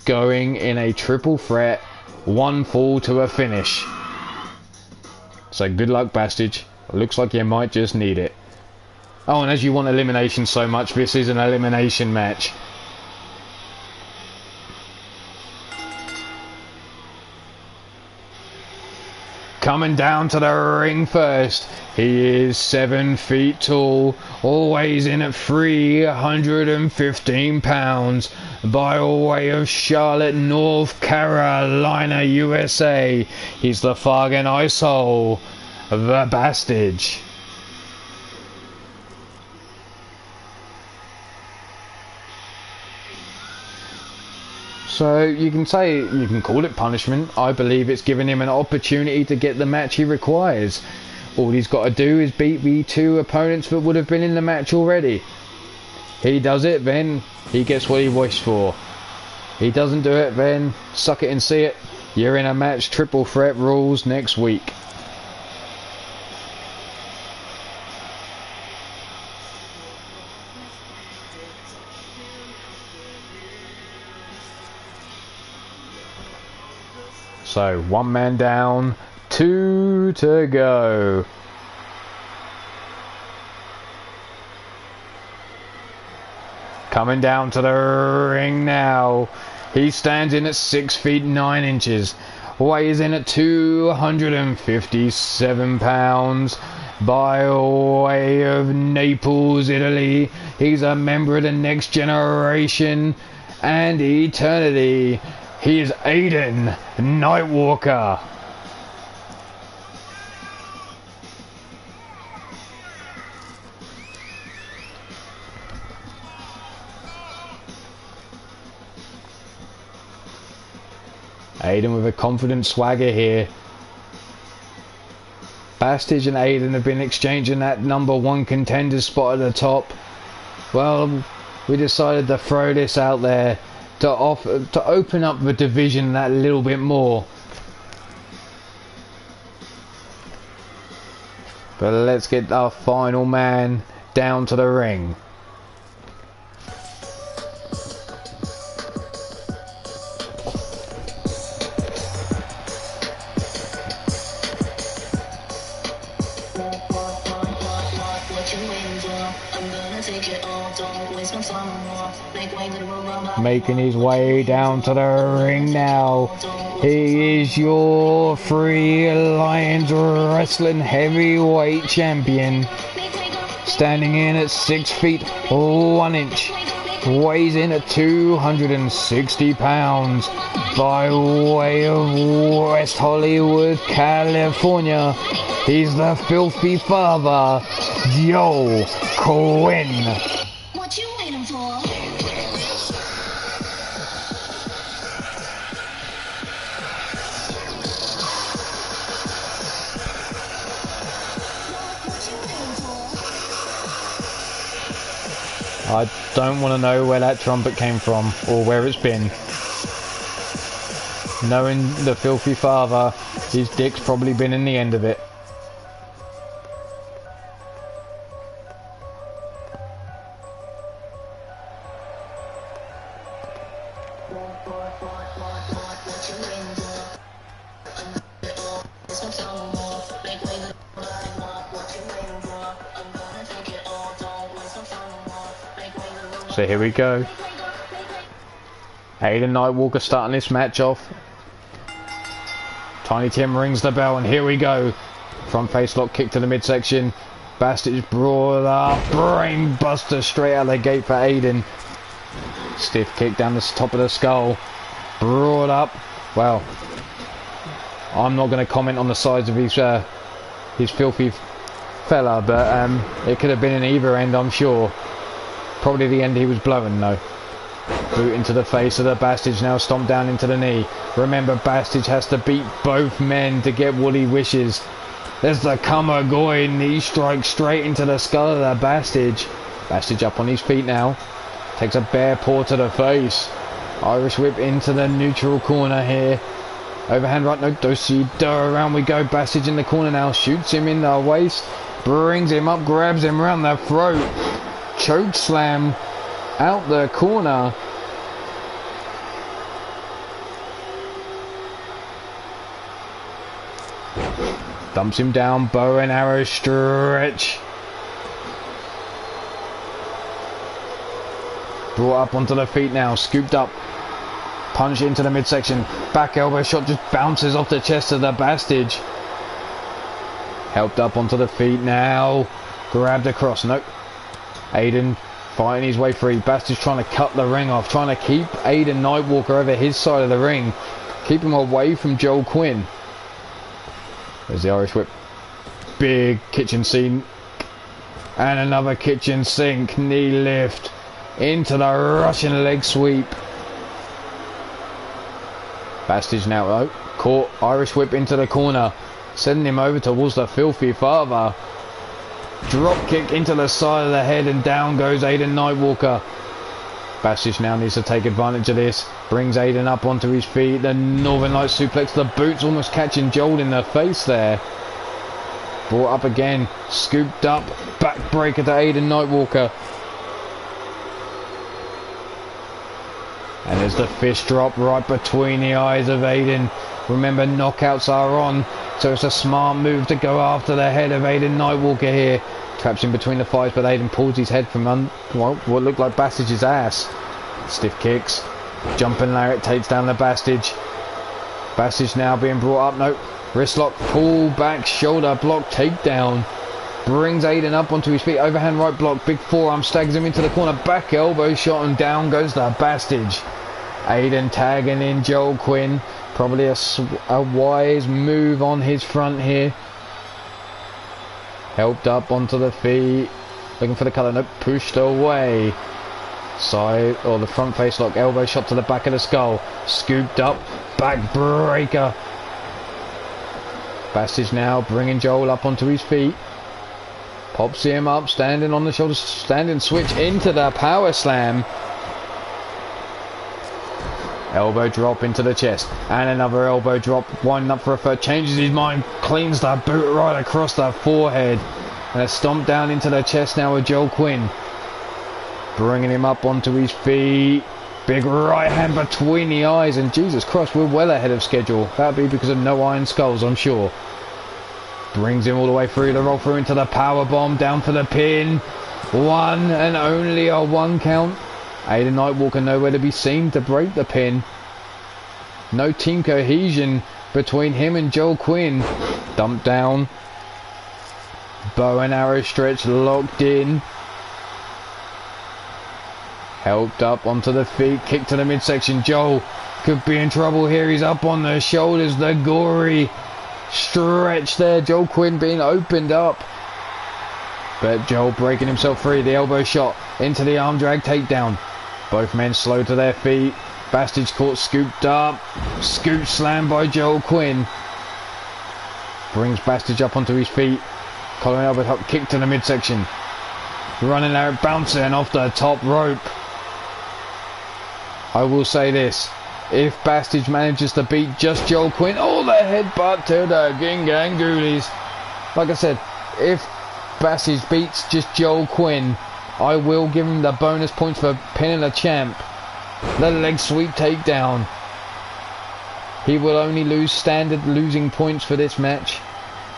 going in a triple threat, one fall to a finish. So good luck, Bastard. Looks like you might just need it. Oh, and as you want elimination so much, this is an elimination match. Coming down to the ring first, he is 7 feet tall, always in at 315 pounds, by way of Charlotte, North Carolina, USA. He's the fucking icehole, the Bastard. So you can call it punishment. I believe it's giving him an opportunity to get the match he requires. All he's got to do is beat the 2 opponents that would have been in the match already. He does it, then he gets what he wished for. He doesn't do it, then suck it and see it. You're in a match, triple threat rules next week. So 1 man down, 2 to go. Coming down to the ring now. He stands in at 6 feet 9 inches. Weighs in at 257 pounds. By way of Naples, Italy. He's a member of the Next Generation and Eternity. He is Aiden Nightwalker. Aiden with a confident swagger here. Bastard and Aiden have been exchanging that #1 contender spot at the top. Well, we decided to throw this out there to open up the division that little bit more. But let's get our final man down to the ring. Making his way down to the ring now. He is your Free Lions Wrestling Heavyweight Champion. Standing in at 6 feet 1 inch. Weighs in at 260 pounds. By way of West Hollywood, California. He's the filthy father, Joel Quinn. What you waiting for? I don't want to know where that trumpet came from or where it's been. Knowing the filthy father, his dick's probably been in the end of it. So here we go. Aiden Nightwalker starting this match off. Tiny Tim rings the bell and here we go. Front face lock kick to the midsection. Bastard's brought up. Brain buster straight out of the gate for Aiden. Stiff kick down the top of the skull. Brought up. Well, I'm not going to comment on the size of his filthy fella, but it could have been in either end, I'm sure. Probably the end he was blowing though. Boot into the face of the Bastard, now stomped down into the knee. Remember, Bastard has to beat both men to get what he wishes. There's the Kamagoy, knee strike straight into the skull of the Bastard. Bastard up on his feet now. Takes a bare paw to the face. Irish whip into the neutral corner here. Overhand right, no, do-si-do, around we go. Bastard in the corner now, shoots him in the waist. Brings him up, grabs him around the throat. Choke slam out the corner. Dumps him down, bow and arrow stretch. Brought up onto the feet now, scooped up. Punch into the midsection. Back elbow shot just bounces off the chest of the Bastard. Helped up onto the feet now. Grabbed across. Nope. Aiden fighting his way free. Bastard's trying to cut the ring off. Trying to keep Aiden Nightwalker over his side of the ring. Keep him away from Joel Quinn. There's the Irish whip. Big kitchen sink. And another kitchen sink. Knee lift. Into the Russian leg sweep. Bastard now caught. Irish whip into the corner. Sending him over towards the filthy father. Drop kick into the side of the head and down goes Aiden Nightwalker. Bastard now needs to take advantage of this. Brings Aiden up onto his feet. The Northern Light suplex. The boots almost catching Joel in the face there. Brought up again. Scooped up. Backbreaker to Aiden Nightwalker. And there's the fist drop right between the eyes of Aiden. Remember, knockouts are on, so it's a smart move to go after the head of Aiden Nightwalker here. Traps him between the thighs, but Aiden pulls his head from what looked like Bassage's ass. Stiff kicks. Jumping lariat takes down the Bastard. Bastard now being brought up. No. Wrist lock. Pull back. Shoulder block. Takedown. Brings Aiden up onto his feet. Overhand right block. Big forearm. Stags him into the corner. Back elbow shot and down goes the Bastard. Aiden tagging in Joel Quinn. Probably a wise move on his front here. Helped up onto the feet. Looking for the collar. Nope. Pushed away. Side or the front face lock. Elbow shot to the back of the skull. Scooped up. Backbreaker. Bastard now bringing Joel up onto his feet. Pops him up. Standing on the shoulders. Standing switch into the power slam. Elbow drop into the chest. And another elbow drop. Winding up for a third. Changes his mind. Cleans the boot right across the forehead. And a stomp down into the chest now with Joel Quinn. Bringing him up onto his feet. Big right hand between the eyes. And Jesus Christ, we're well ahead of schedule. That'll be because of no iron skulls, I'm sure. Brings him all the way through the roll through into the power bomb. Down for the pin. One and only a one count. Aiden Nightwalker nowhere to be seen to break the pin. No team cohesion between him and Joel Quinn. Dumped down. Bow and arrow stretch locked in. Helped up onto the feet. Kick to the midsection. Joel could be in trouble here. He's up on the shoulders. The gory stretch there. Joel Quinn being opened up. But Joel breaking himself free. The elbow shot into the arm drag takedown. Both men slow to their feet. Bastard's caught scooped up. Scoop slam by Joel Quinn. Brings Bastard up onto his feet. Collar elbow hook. Kick to the midsection. Running out, bouncing off the top rope. I will say this. If Bastard manages to beat just Joel Quinn, oh, the headbutt to the Gingangoolies. Like I said, if Bastard beats just Joel Quinn, I will give him the bonus points for pinning a champ. The leg sweep takedown. He will only lose standard losing points for this match.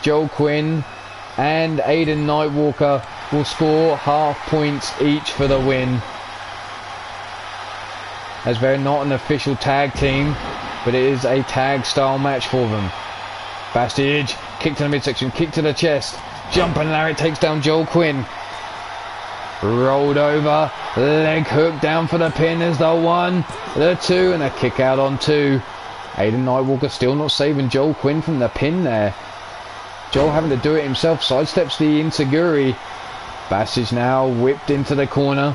Joel Quinn and Aiden Nightwalker will score half points each for the win. As they're not an official tag team, but it is a tag style match for them. Bastard, kick to the midsection, kick to the chest. Jump and Larry takes down Joel Quinn. Rolled over. Leg hook down for the pin as the 1, the 2, and a kick out on 2. Aiden Nightwalker still not saving Joel Quinn from the pin there. Joel having to do it himself. Sidesteps the Inseguri. Bastage now whipped into the corner.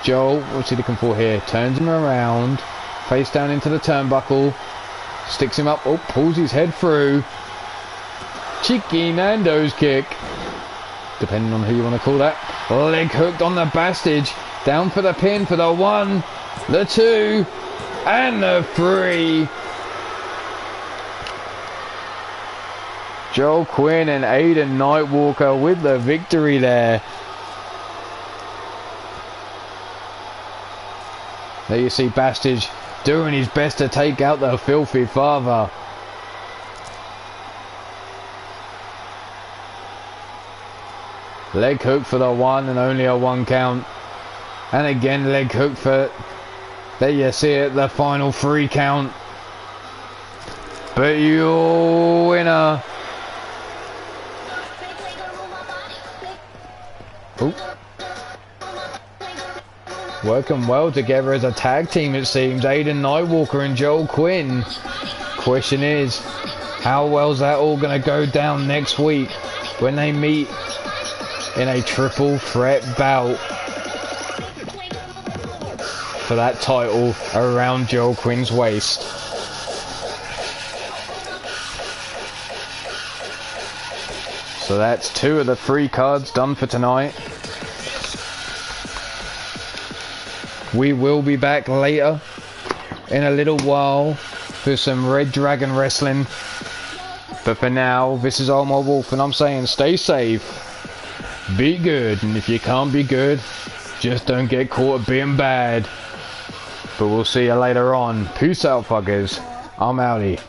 Joel, what's he looking for here? Turns him around. Face down into the turnbuckle. Sticks him up. Oh, pulls his head through. Cheeky Nando's kick. Depending on who you want to call that. Leg hooked on the Bastage. Down for the pin for the 1, the 2, and the 3. Joel Quinn and Aiden Nightwalker with the victory there. There you see Bastage doing his best to take out the filthy father. Leg hook for the 1 and only a 1 count. And again leg hook for, there you see it, the final 3 count. But your winner. Ooh. Working well together as a tag team it seems. Aiden Nightwalker and Joel Quinn. Question is, how well's that all going to go down next week when they meet in a triple threat bout for that title around Joel Quinn's waist. So that's 2 of the 3 cards done for tonight. We will be back later in a little while for some Red Dragon Wrestling. But for now, this is Ulmarwolf and I'm saying stay safe. Be good, and if you can't be good, just don't get caught being bad. But we'll see you later on. Peace out, fuckers. I'm outie.